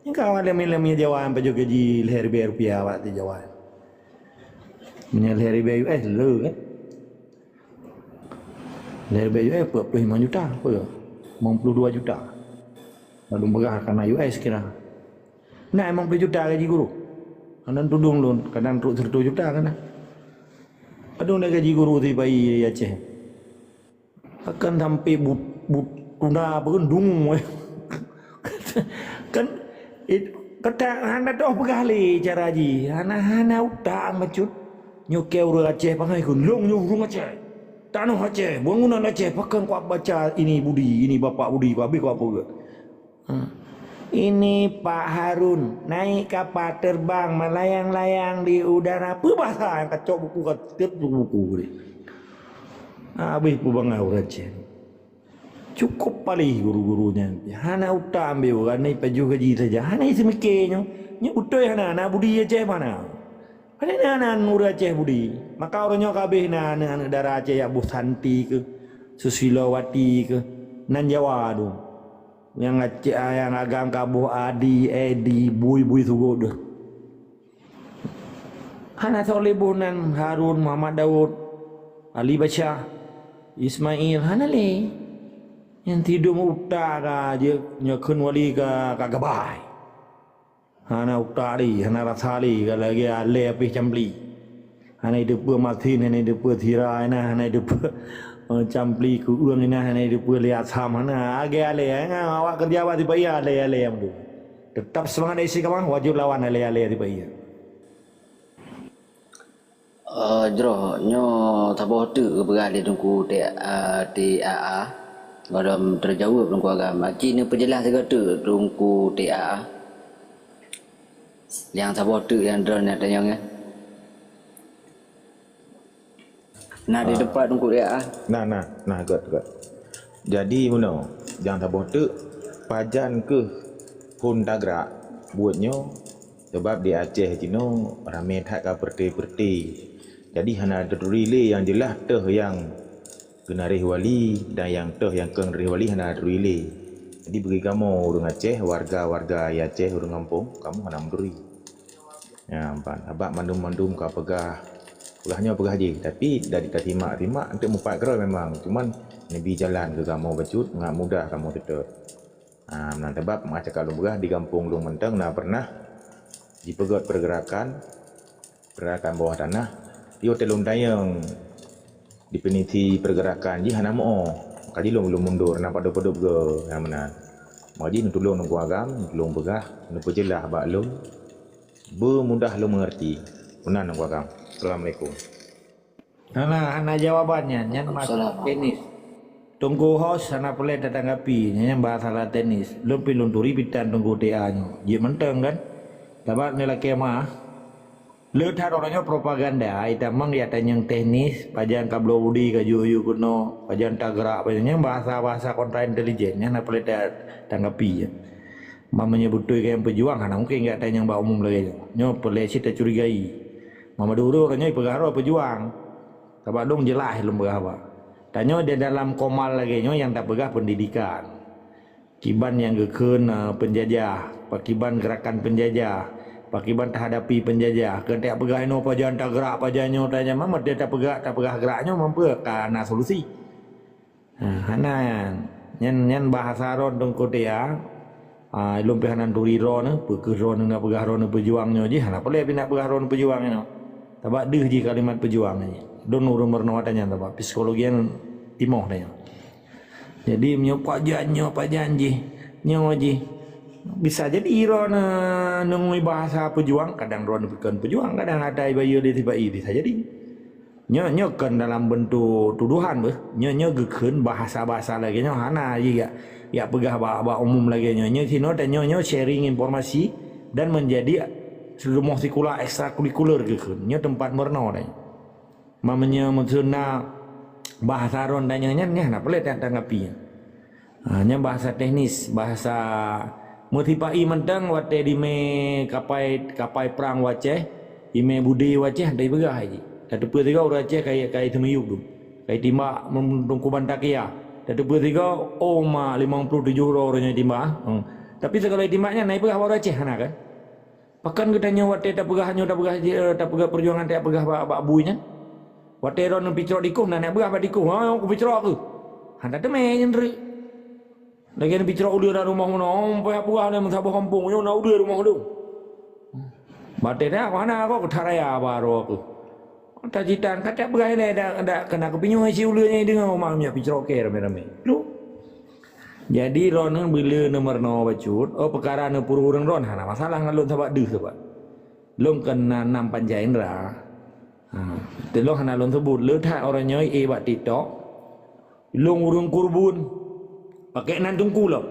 Yang kawan lemi Jawa yang paju gaji leher rupiah awak di Jawa. Leher US le kan. Leher US 45 juta apa ya? 52 juta. Lalu berah karena US kira. Nah emang 10 juta gaji guru. Kadang tudung lun, kadang 1 juta kan. Aduh nak gaji guru di bayi Aceh. Akan sampai tuna berendung. Kan kata hana doh pegali cara ji. Hana utak macut. Nyuke urang Aceh pangai kun long urang Aceh. Tanah Aceh, bangunan Aceh pakan kuat baca ini Budi, ini Bapak Budi, Pak Abi kuat apa. Ini Pak Harun naik kapal terbang melayang-layang di udara. Apa bahasa yang kacau buku ketiap buku ni. Habis pubang orang Aceh. Cukup palih guru-gurunya. Hana utak ambil orang ni paju gaji saja. Hana isi mikirnya. Ni utai hana Budi Aceh mana? Hana nur Aceh Budi. Maka orangnya kabeh na darah Aceh ya Bu Santi ke, Susilowati ke, nan Jawa tu. Yang Aceh yang agam kabuh Adi, Edi, Bui sugo dah. Hana Solibunan, Harun, Muhammad Daud, Ali Bashar, Ismail, hana le. Yang tidur utak aja nyekun wali ka gabai. Hana utak di, hana rasali ka lagi ale api campli. Hana hidup matin, hana hidup tirai na, hana hidup campli ku uang ina hana hidup lihat sam hana age ale awak kerja awak dibayar ale yang tu. Tetap semangat isi kawan wajib lawan ale di bayar. Jero nyo taboh tu beralih tungku TAA. Dalam terjawab tungku agama. Cina perjelas segala tungku TAA. Yang taboh tu yang drone tanya kan. Nah di depan tungku TAA. Nah good. Jadi mana jangan taboh tu pajan ke pun tagrak buatnya sebab di Aceh Cino ramai tak ka perti. Jadi hana ada relay yang jelas teh yang genarih wali dan yang teh yang kenarih wali hana ada relay. Jadi bagi kamu orang Aceh, warga-warga Aceh orang kampung, kamu hana menduri. Ya, abak mandum-mandum ka pegahnya je. Tapi dari timak untuk mupat keroi memang. Cuman nabi jalan ke kamu bacut, ngak mudah kamu tetap. Nah, sebab macam kalau begah di kampung Long Menteng pernah dipegot pergerakan bawah tanah di Hotel Lundayang di peniti pergerakan di hana mo kali belum mundur nampak dopo ke yang mana maji tolong nunggu agam tolong begah nunggu jelah bak lu bermudah lu mengerti benar nunggu agam. Assalamualaikum. Hana jawabannya nyan masalah tenis. Tunggu host sana boleh tanggapi nyan bahasa tenis. Lu pilunturi pitan tunggu TA-nya. Ye menteng kan? Dapat nilai kemah. Letak orangnya propaganda. Ita mang dia tanyang teknis, pajan kablo budi ke yuyu kuno, pajan tagrak, pajannya bahasa kontra intelijennya, nak boleh tanggapi ya. Mama menyebut tu yang pejuang, karena mungkin enggak tanyang bah umum lagi. Nyo polisi tak curigai. Mama dulu orangnya pengaruh pejuang. Sebab dong jelas belum berapa. Tanya dia dalam komal lagi nyo yang tak pegah pendidikan. Kiban yang gekun penjajah, pakiban gerakan penjajah. Pakiban terhadapi penjajah. Kentak pegah ino pajan tak gerak pajannya tanya mama dia tak pegah geraknya mampu karena solusi. Hana nyan bahasa ron dong kote ya. Ilum pehanan turi ron pegeron nak pegah ron pejuangnya je. Hana boleh pindah pegah ron pejuangnya. Tabak deh je kalimat pejuangnya. Don urun bernawa tanya tabak psikologian timoh tanya. Jadi menyopak janji nyo je. Bisa jadi ron nengui bahasa pejuang, kadang ron bukan pejuang, kadang ada bayu di tiba bisa jadi nyo kan dalam bentuk tuduhan nyo gekeun bahasa lagi nyo hana juga ya pegah bah umum lagi nyo sino dan nyo sharing informasi dan menjadi seluruh ekstrakurikuler gekeun nyo tempat merno dan mamanya maksudna bahasa ron dan nyo nah boleh tanggapi. Hanya bahasa teknis, bahasa mutipai mentang wate di me kapai perang waceh, ime budi waceh dari begah haji. Tapi tiga orang waceh kayak temuyuk tu, kayak timba menungku bantakia. Tapi tiga ma 57 orangnya timba. Tapi segala timbanya naik begah orang waceh anak kan. Pakan kita nyawate tak begah perjuangan tak begah bak buinya. Wate ron picrok dikuh nak begah bak dikuh. Aku picrok aku. Handa tu main jendri. Lagi ni bicara udah dah rumah mana, sampai apa ada mensabar kampung, yo nak udah rumah tu. Batin dah mana aku ketaraya baru aku. Tajitan kata bergai ada kena kepinyo si ulanya dengan rumah punya bicara ke rame-rame. Lu. Jadi ron bila nomor no bacut, perkara no puru urang ron hana masalah ngalun sebab deh sebab. Long kena 6 panjaindra. Telong hana lon sebut letak orang nyoi bat TikTok. Long urang kurbun. Pakai nan tungku lah.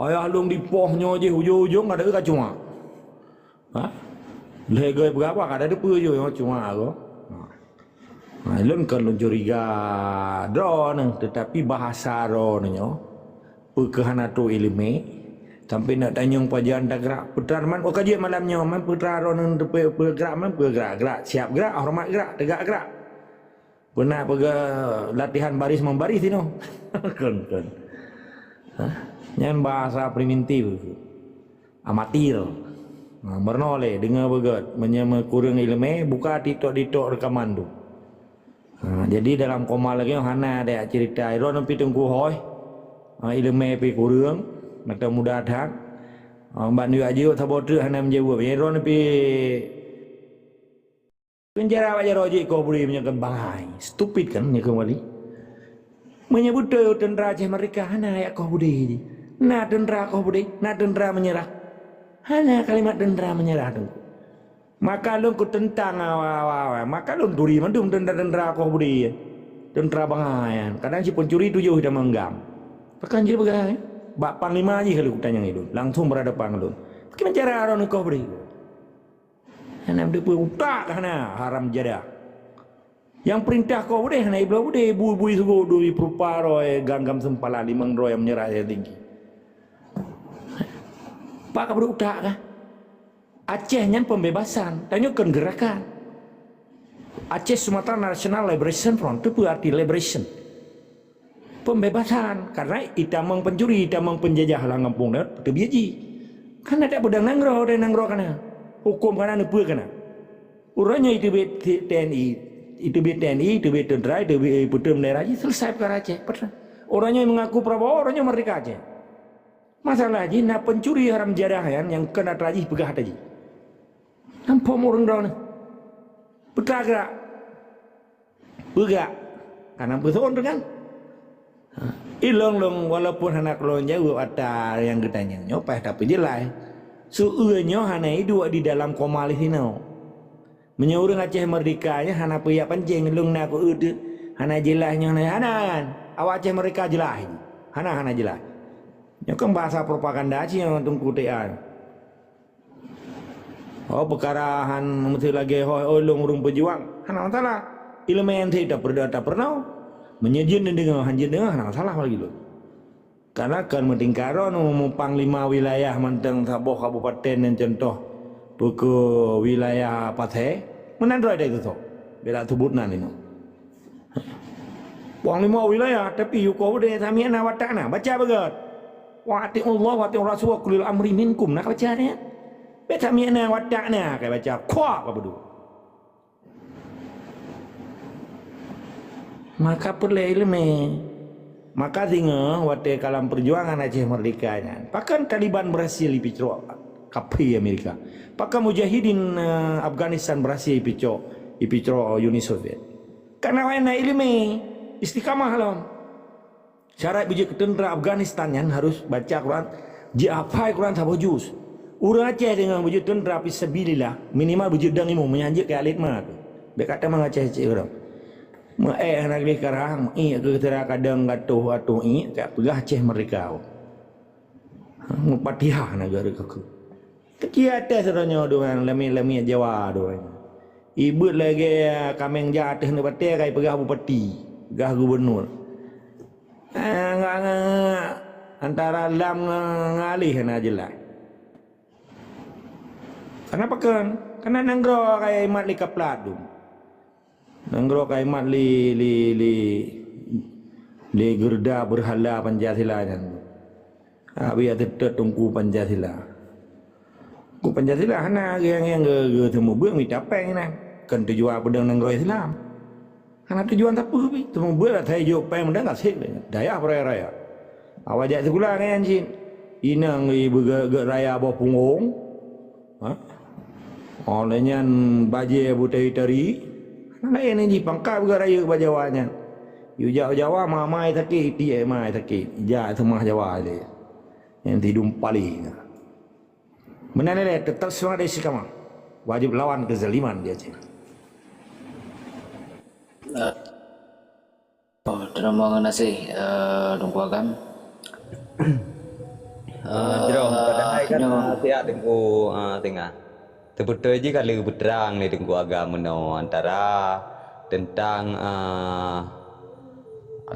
Ayah long di pohnya je hujung-hujung ada ke cuma. Ha? Legai berapa kada ada apa je cuma aku. Lon kan lon curiga drone tetapi bahasa drone nyo perkehana tu ilmu sampai nak tanyong pajan dak gerak putar man kaji malamnya man putar drone bergerak man bergerak siap gerak hormat gerak tegak gerak. Pernah pergi latihan baris membaris tu. Kan. Yang bahasa primitif amatir bernole dengar begat menyama kurang ilmu buka titok-titok rekaman tu. Jadi dalam koma lagi hana ada cerita iron pi tunggu hoi ilmu pi kurang mata muda dak mbak ni aja sabotre hana menjawab iron pi penjara aja roji kau beri menyakan bangai stupid kan ni kembali menyebut tentera Aceh mereka hana ayat kau budi na tentera kau budi na tentera menyerah hana kalimat tentera menyerah tu maka lu ku tentang maka lu turi mandum tentera kau budi tentera bangayan kadang si pencuri tujuh dah menggam pakan je begai bak panglima aja kalau tanya itu langsung berhadapan lu bagaimana cara orang kau budi hana depu utak hana haram jadah. Yang perintah kau boleh naik belah boleh bui sugo dui peruparo ganggam sempala limang roy yang menyerah yang tinggi. Pak kau berutak kah? Aceh nyan pembebasan, tanyakan gerakan. Aceh Sumatera National Liberation Front itu berarti liberation. Pembebasan karena itamang pencuri, itamang penjajah lang kampung dah terbiaji. Kan ada pedang nanggro kana. Hukum kana apa kana? Urangnya itu TNI. Itu BTNI, itu tentera, itu putra bendera aja selesai perkara Aceh. Orangnya yang mengaku Prabowo, orangnya merdeka Aceh. Masalah aja, nak pencuri haram jadah yang kena terajih pegah tadi. Nampak orang dah ni. Putra gerak. Pegak. Karena betul kan? Ilong walaupun anak lo jauh atau yang ketanya nyopah tapi jelas. Suunya hana itu di dalam komalis ini. Menyuruh Aceh merdekanya hana puya pancing lung nak ude hana jelasnya hana kan awak Aceh mereka jelas hana jelas nyokong bahasa propaganda Aceh yang tunggu tean perkarahan mesti lagi lung urung pejuang hana masalah ilmu yang tidak pernah menyejun dengan hanjin dengan hana masalah lagi lo karena kan mentingkaron panglima wilayah menteng Sabah kabupaten yang contoh buku wilayah Pathe menandra ada itu tu bela tubuhnan ini panglima wilayah tapi yuko de samiana watana baca begat wa ati Allah wa ati Rasul kulil amri minkum nak baca ni baca samiana watana kayak baca kwa apa bedu maka perlu ilmu maka tinggal wate kalam perjuangan Aceh merdekanya bahkan Taliban berhasil dipicro kapi Amerika. Pakai mujahidin Afghanistan berhasil ipicro Uni Soviet. Karena wana ilmu istiqamah lom. Syarat biji tentera Afghanistan yang harus baca Quran, apa Quran sabo juz. Urang Aceh dengan biji tentera fisabilillah minimal biji dang imu menyanjik ke alit mah. Be kata mang Aceh cik orang. Ma nak li karang ke tera kadang gatuh ka pegah Aceh mereka. Mupatihah negara kaku. Kecil atas sebenarnya doang lami Jawa doang. Ibu lagi kameng jatuh ni batai kai pegah bupati, pegah gubernur. Enggak antara lam ngalih na jelas. Kenapa kan? Karena nanggro kayak imat li kapladu. Nanggro kayak imat li gerda berhala Pancasila nya. Abi ada tungku Pancasila. Ku Pancasila hana yang ge temu beung mi tapeng na. Kan tujuan pedang nanggro Islam. Karena tujuan tak apa bi. Temu beung lah thai jo peng mendang kasih daya raya. Awak sekolah ni anjing. Inang i berge raya bawa punggung. Ha? Olehnya baje butai tari. Lain ni pangkat berge raya bajawanya. Yu Jawa mamai taki tie mai taki. Ja semua Jawa dia. Yang tidur pali. Benar ni tetap semangat desi kamu. Wajib lawan kezaliman dia cik. Terima kasih Tunku Agam. Jero kadang kan tiap Tunku tengah. Terbetul je kalau berterang ni Tunku Agam meno antara tentang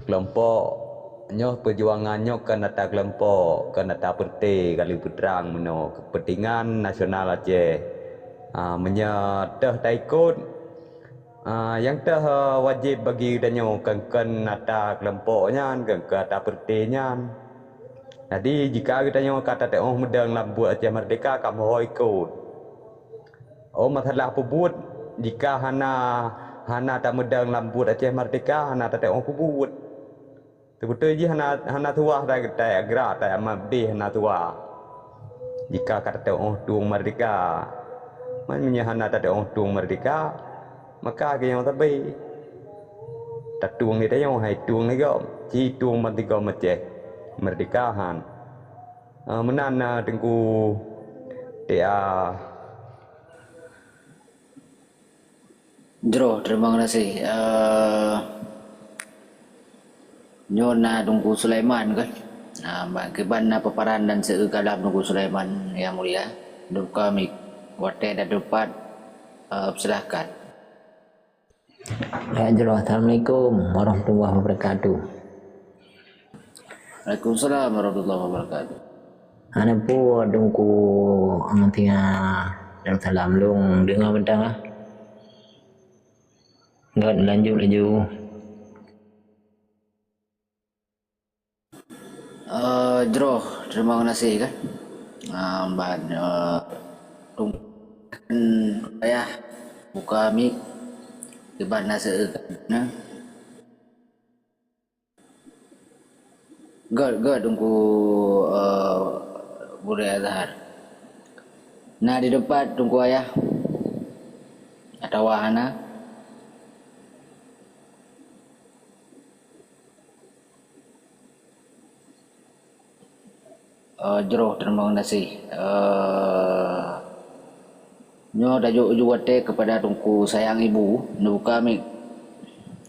kelompok nyoh perjuangannya kan ada kelompok kan ada parti kali berterang meno kepentingan nasional Aceh menyetah tak ikut yang dah wajib bagi danyo kan ada kelompoknya kan ada partinya. Jadi jika kita nyo kata tak medang lambu Aceh Merdeka kamu ikut. Masalah pebut jika hana tak medang lambu Aceh Merdeka hana tak pebut. Betul je hana tuah dah gerak tak mabdi hana tuah. Jika kata tuang Merdeka, maknanya hana tak tuang Merdeka, maka yang tabai. Tak tuang ni dah hai tuang ni gom, ci tuang Merdeka Aceh Merdekahan. Menana Tengku dia. Jero, terima kasih. Nyona Tunku Sulaiman kan. Bagaimana paparan dan seukalam Tunku Sulaiman yang mulia. Duk kami wate dan depan silakan. Ya jero, Assalamualaikum warahmatullahi wabarakatuh. Waalaikumsalam warahmatullahi wabarakatuh. Ana pun Tunku tinggal dan salam long dengar bentang ah. Enggak lanjut laju. Jero, terima kasih kan. Mbak Tunku ayah buka mic di mana seekana. Gak Tunku budaya Azhar. Nah di depan Tunku ayah atau wahana. Jero, terima kasih. Nyo tajuk juga kepada Tunku sayang ibu, buka mic.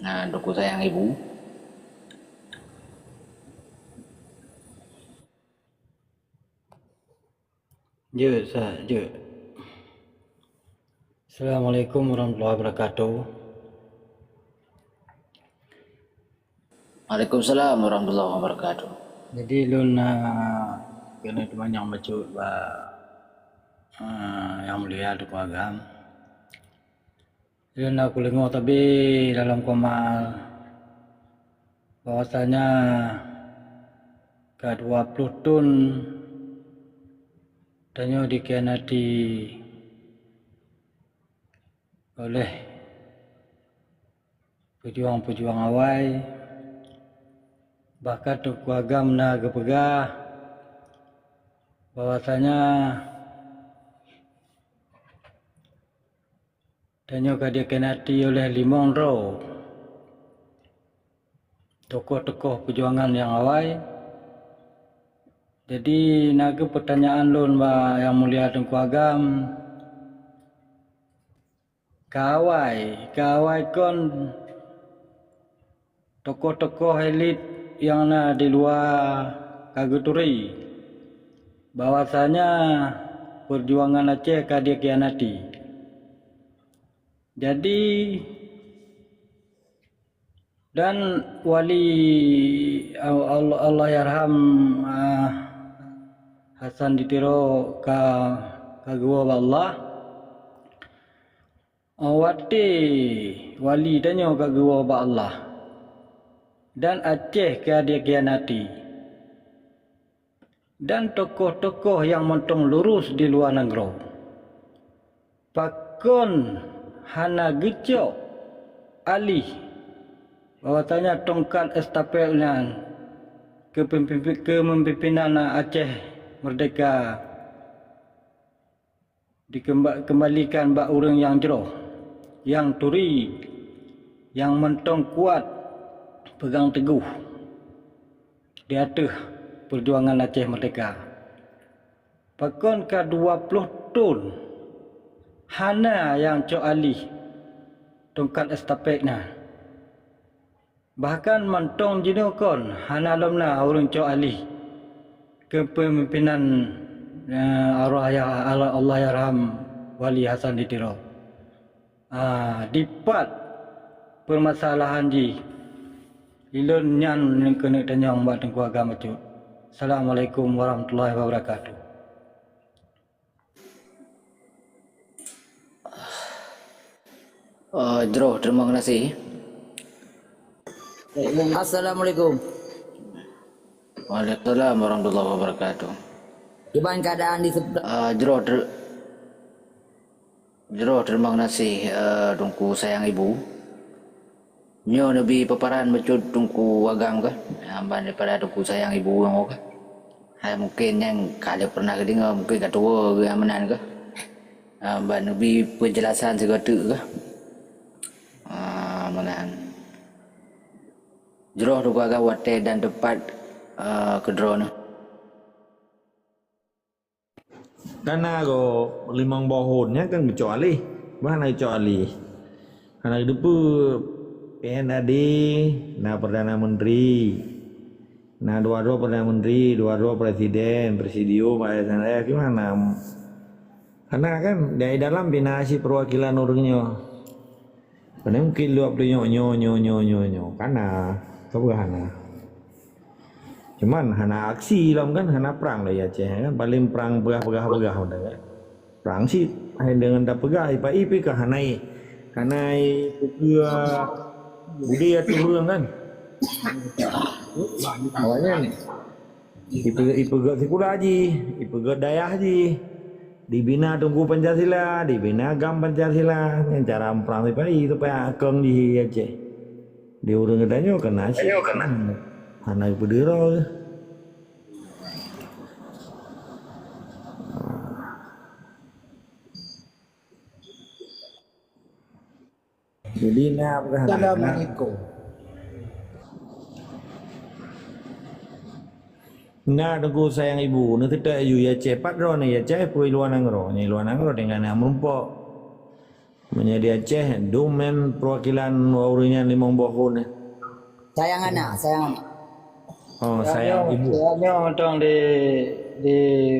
Nah, Tunku sayang ibu. Je. Assalamualaikum warahmatullahi wabarakatuh. Waalaikumsalam warahmatullahi wabarakatuh. Jadi lun kena teman yang baca yang mulia Tunku Agam. Lun aku lengok tapi dalam komal bahwasanya ke 20 tahun danyo dikhianati oleh pejuang-pejuang awal. Bahkan Tunku Agam na gepegah bahwasanya danyo dikhianati oleh limong ro tokoh-tokoh perjuangan yang awal. Jadi naga pertanyaan lun yang mulia Tunku Agam, kawai kon tokoh-tokoh elit yang di luar Kaguturi bahwasanya perjuangan Aceh dikhianati. Jadi Dan wali Allah yarham Hasan ditiro ka gua Allah wati wali danyo ka gua Allah dan Aceh ke dia kianati dan tokoh-tokoh yang mentong lurus di luar negeri pakon hana gecok alih bahwasanya tongkat estafetnya kepemimpinan Aceh Merdeka dikembalikan bak orang yang jeroh, yang turi, yang mentong kuat, pegang teguh di atas perjuangan Aceh Merdeka. Pakon ke 20 tahun hana yang cok alih tongkat estafetnya. Bahkan mentong jinukon hana lemna orang cok alih kepemimpinan Allah yarham Wali Hasan ditiro. Dipat permasalahan ji ilun nyan yang kena tanyang buat tengku agama tu. Assalamualaikum warahmatullahi wabarakatuh. Jero, terima kasih. Assalamualaikum. Waalaikumsalam warahmatullahi wabarakatuh. Gimana keadaan di Jero, terima kasih tungku sayang ibu. Nyo lebih paparan mecut tungku agam kan? Amban daripada tungku sayang ibu yang kan? Mungkin yang kalau pernah kedengar mungkin kat tua ke amanan ke? Amban lebih penjelasan segala ke? Amanan. Jero tungku agam wate dan tepat kedrona. Karena ko limang bahunnya kan kecuali mana kecuali karena itu PNAD na Perdana Menteri na dua Perdana Menteri dua Presiden Presidium saya gimana karena kan dari dalam binasi perwakilan orangnya karena mungkin luap nyo karena kebukahan cuman hana aksi lam kan hana perang lah ya Aceh kan paling perang pegah udah kan perang sih dengan dah pegah ipa ke hanai pegah budi turun kan awalnya nih ipegah sekolah ji ipegah dayah ji dibina tunggu Pancasila dibina agam Pancasila yang cara perang itu supaya akeng di Aceh di urang katanya kena sih hana pedero jadi Assalamualaikum. Nah, tunggu sayang ibu, nanti tak ya cepat roh nih ya ceh pui luar nangro dengan yang merumpok menjadi Aceh domen perwakilan waurinya limong bohon. Sayang anak. Oh, sayang ibu. Sayangnya orang di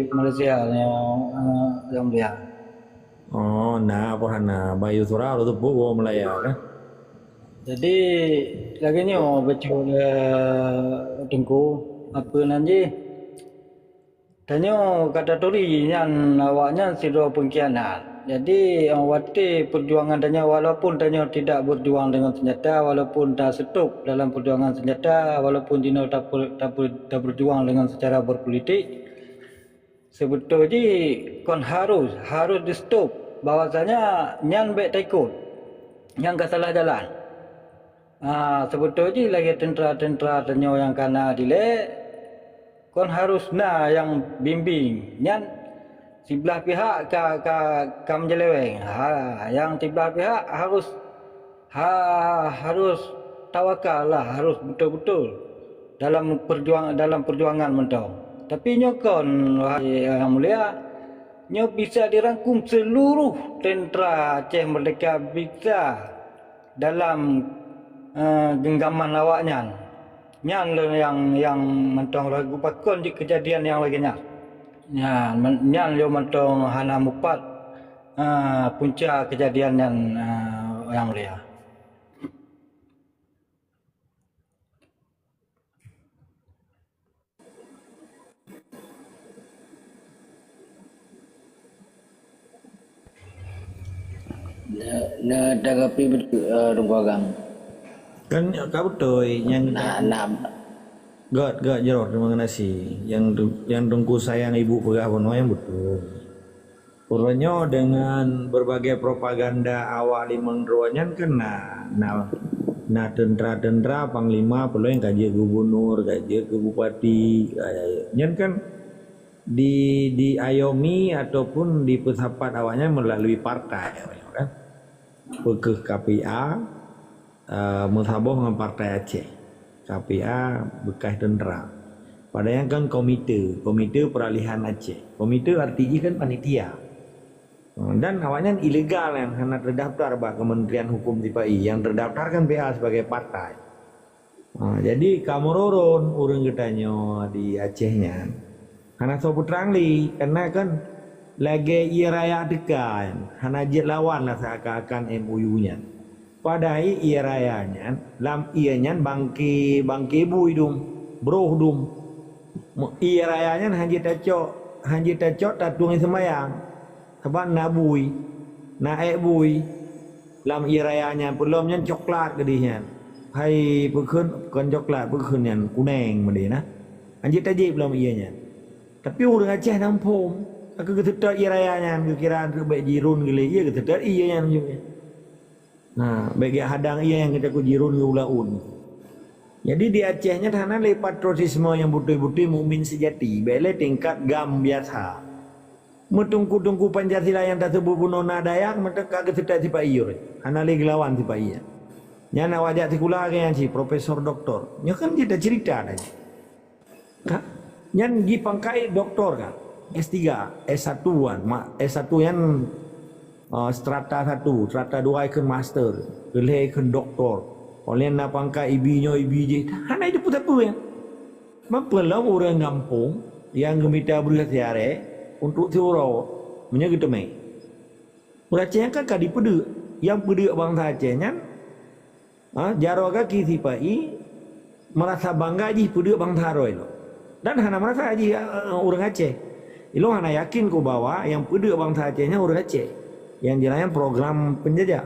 Malaysia yang dia. Oh, nah apa hana Bayu Surau tu buku Melaya kan? Jadi lagi ni baca tengku apa nanti. Tanya kata turi yang awaknya sido pengkhianat. Jadi wati perjuangan tanya walaupun tanya tidak berjuang dengan senjata, walaupun tak setup dalam perjuangan senjata, walaupun Dino tak berjuang dengan secara berpolitik, sebetulnya kon harus di stop bahwasanya nyan baik taikut, yang ke salah jalan. Sebetulnya lagi tentera tanya yang kana dile, kon harus yang bimbing nyan sebelah pihak kam jeleweng. Yang sebelah pihak harus tawakal lah, harus betul-betul dalam perjuangan mentong. Tapi nyokon yang mulia, nyok bisa dirangkum seluruh tentera Aceh Merdeka bisa dalam genggaman awaknya. Nyan yang mentong ragu pakon di kejadian yang lagi nyan. Nyan yo mentong hana mupat punca kejadian yang mulia. na dagapi Tunku Agam. Kan kau betul yang Na God jero terima kasih yang Tungku sayang ibu pegah bono yang betul. Puranya dengan berbagai propaganda awal limang kan na tentara panglima perlu yang kaji gubernur, kaji ke bupati, nyen kan diayomi ataupun dipesapat awalnya melalui partai kan. Pekeh KPA musabah dengan partai Aceh. KPA bekas tentera. Padahal kan komite peralihan Aceh. Komite artinya kan panitia. Dan awalnya ilegal yang karena terdaftar bah Kementerian Hukum TPI yang terdaftar kan PA sebagai partai. Jadi kamu urang getanya di Acehnya. Karena so putrangli karena kan lagi ia raya dekan, hana jet lawan lah seakan-akan MOU-nya. Padahal ia rayanya lam ianya bangki bui dum broh dum ia rayanya hanji tacok tatung semayang sebab nabui naik bui lam ia rayanya belumnya coklat gedihnya hai bukan coklat bukan yang kuning medina hanji tajib belum ianya tapi orang Aceh nampung aku ketetak ia rayanya kira baik jirun gile ia ketetak ianya juga. Nah, bagi hadang ia yang kita kujirun ulaun. Jadi di Acehnya tanah le patriotisme yang betul-betul mukmin sejati, bele tingkat gam biasa. Metungku-tungku Pancasila yang tak sebut nona Dayak, mereka kagak setat si Pak Iyur. Hana le gelawan si Pak Iya. Nyana wajak sekolah yang si profesor doktor. Nya kan kita cerita aja. Kak, nyan gi pangkai doktor kan. S3, S1-an, S1 yang strata 1, strata 2 ikut master, kelih ikut doktor. Oleh nak pangkat ibinyo ibije. Hana itu putar apa ya? Mapalah orang kampung yang gemita berhati-hati untuk tiurau menyegit temai. Orang Aceh kan kadi pede, yang pede bangsa Acehnya, jaroga kisi pai merasa bangga ji pede bangsa Roy lo. Dan hana merasa ji orang Aceh. Ilo hana yakin ko bahwa yang pede bangsa Acehnya orang Aceh. Yang jalannya program penjajah.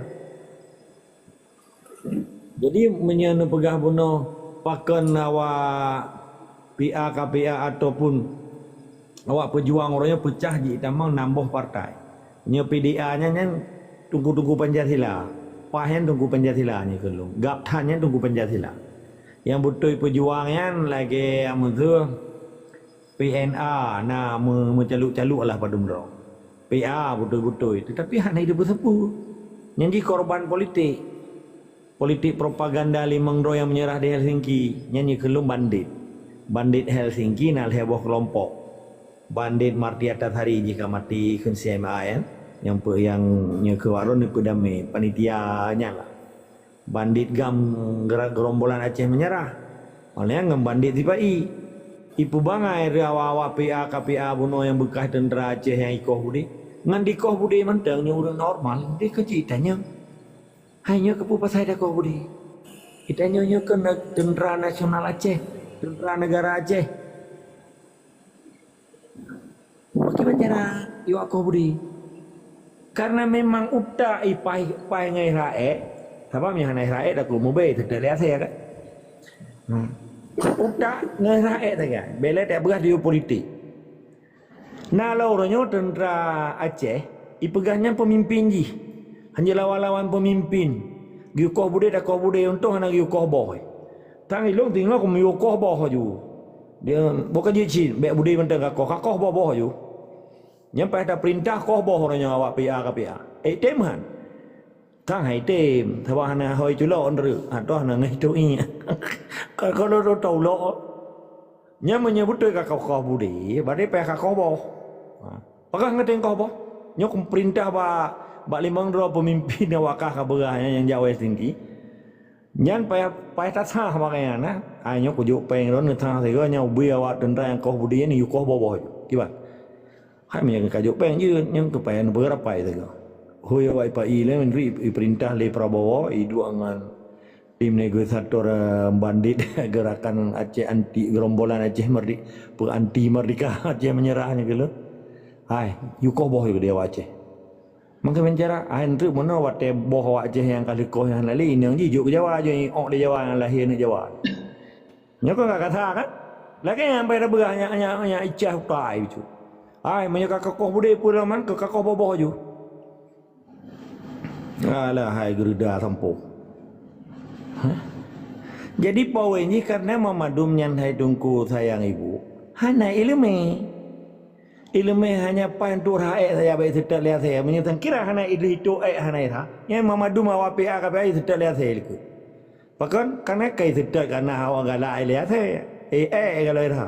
Jadi menyana pegah bunuh pakan awak PA KPA ataupun awak pejuang orangnya pecah ji tamang nambah partai. Nya PDA-nya yang tunggu Pancasila. Pahen tunggu Pancasila nya kelung. Gaptannya tunggu Pancasila. Yang betul pejuangnya lagi amutu PNA nah mencaluk-caluk lah pada umrah. PA betul-betul itu tapi hanya hidup bersepu yang jadi korban politik propaganda limang yang menyerah di Helsinki nyanyi kelum bandit Helsinki nal heboh kelompok bandit Marti atas hari jika mati kun CMA yang nyekewaron itu damai panitianya lah bandit gerak gerombolan Aceh menyerah olehnya ngem bandit TPI ipu bangai awak PA KPA bunuh yang bekas tentera Aceh yang ikoh budi ngan di koh budi mentangnya orang normal dia kecitanya hanya kepupas saya koh budi itanya ke tentera nasional Aceh tentera negara Aceh bagaimana cara iwak koh budi karena memang upta ipai ngai rae sabab yang ngai rae dak lu mobe terlihat saya kan upta ngai rae tanya bela tak berah dia politik. Nah lawannya tentera Aceh, ipegahnya pemimpin ji, hanya lawan-lawan pemimpin. Giukoh bude dah koh bude untuk hana giukoh boh. Tang ilong tinggal kum giukoh boh ju. Dia bukan je bek bude mentang kakoh boh ju. Nyampai ada perintah koh boh orangnya awak PA KPA. Teman. Tang hai tem, sebab hana hoi culo ondru, atau hana ngai tu ini. Kalau tahu lo, nyamanya betul kakoh bude, badai PA kakoh boh. Apakah ngerti kau boh? Nyok perintah ba limang dua pemimpin awakah kaberahnya yang jauh tinggi. Nyan payah tak sah makanya nah. Nyok ujuk peng ron ngetang sehingga nyok ubi awak tentera yang kau budi ni yukoh boh. Kibat. Hai menyak kajuk peng je yang kepayah berapa itu kau. Hui awak ipai le menteri perintah le Prabowo dua dengan tim negosiator bandit gerakan Aceh anti gerombolan Aceh anti merdeka Aceh menyerahnya gitu. Hai, yukoh boh juga dia Aceh. Maka mencara tu mana wate boh wajah yang kali koh yang lali ini yang jijuk ke Jawa je ok di Jawa yang lahir di Jawa. Nya kau enggak kata kan? Lagi yang pada berah nya icah kai itu. Ai menyo kakoh bude pula man ke kakoh boboh ju. Alah hai geruda tampo. Jadi poin ini karena memadum nyantai dungku sayang ibu. Hana ilmu hanya pantur hae saya baik sedar lihat saya menyatakan kira hana itu hana ita yang memadum awapi akabai sedar lihat saya itu. Bahkan karena kai sedar karena hawa galak lihat saya kalau ita.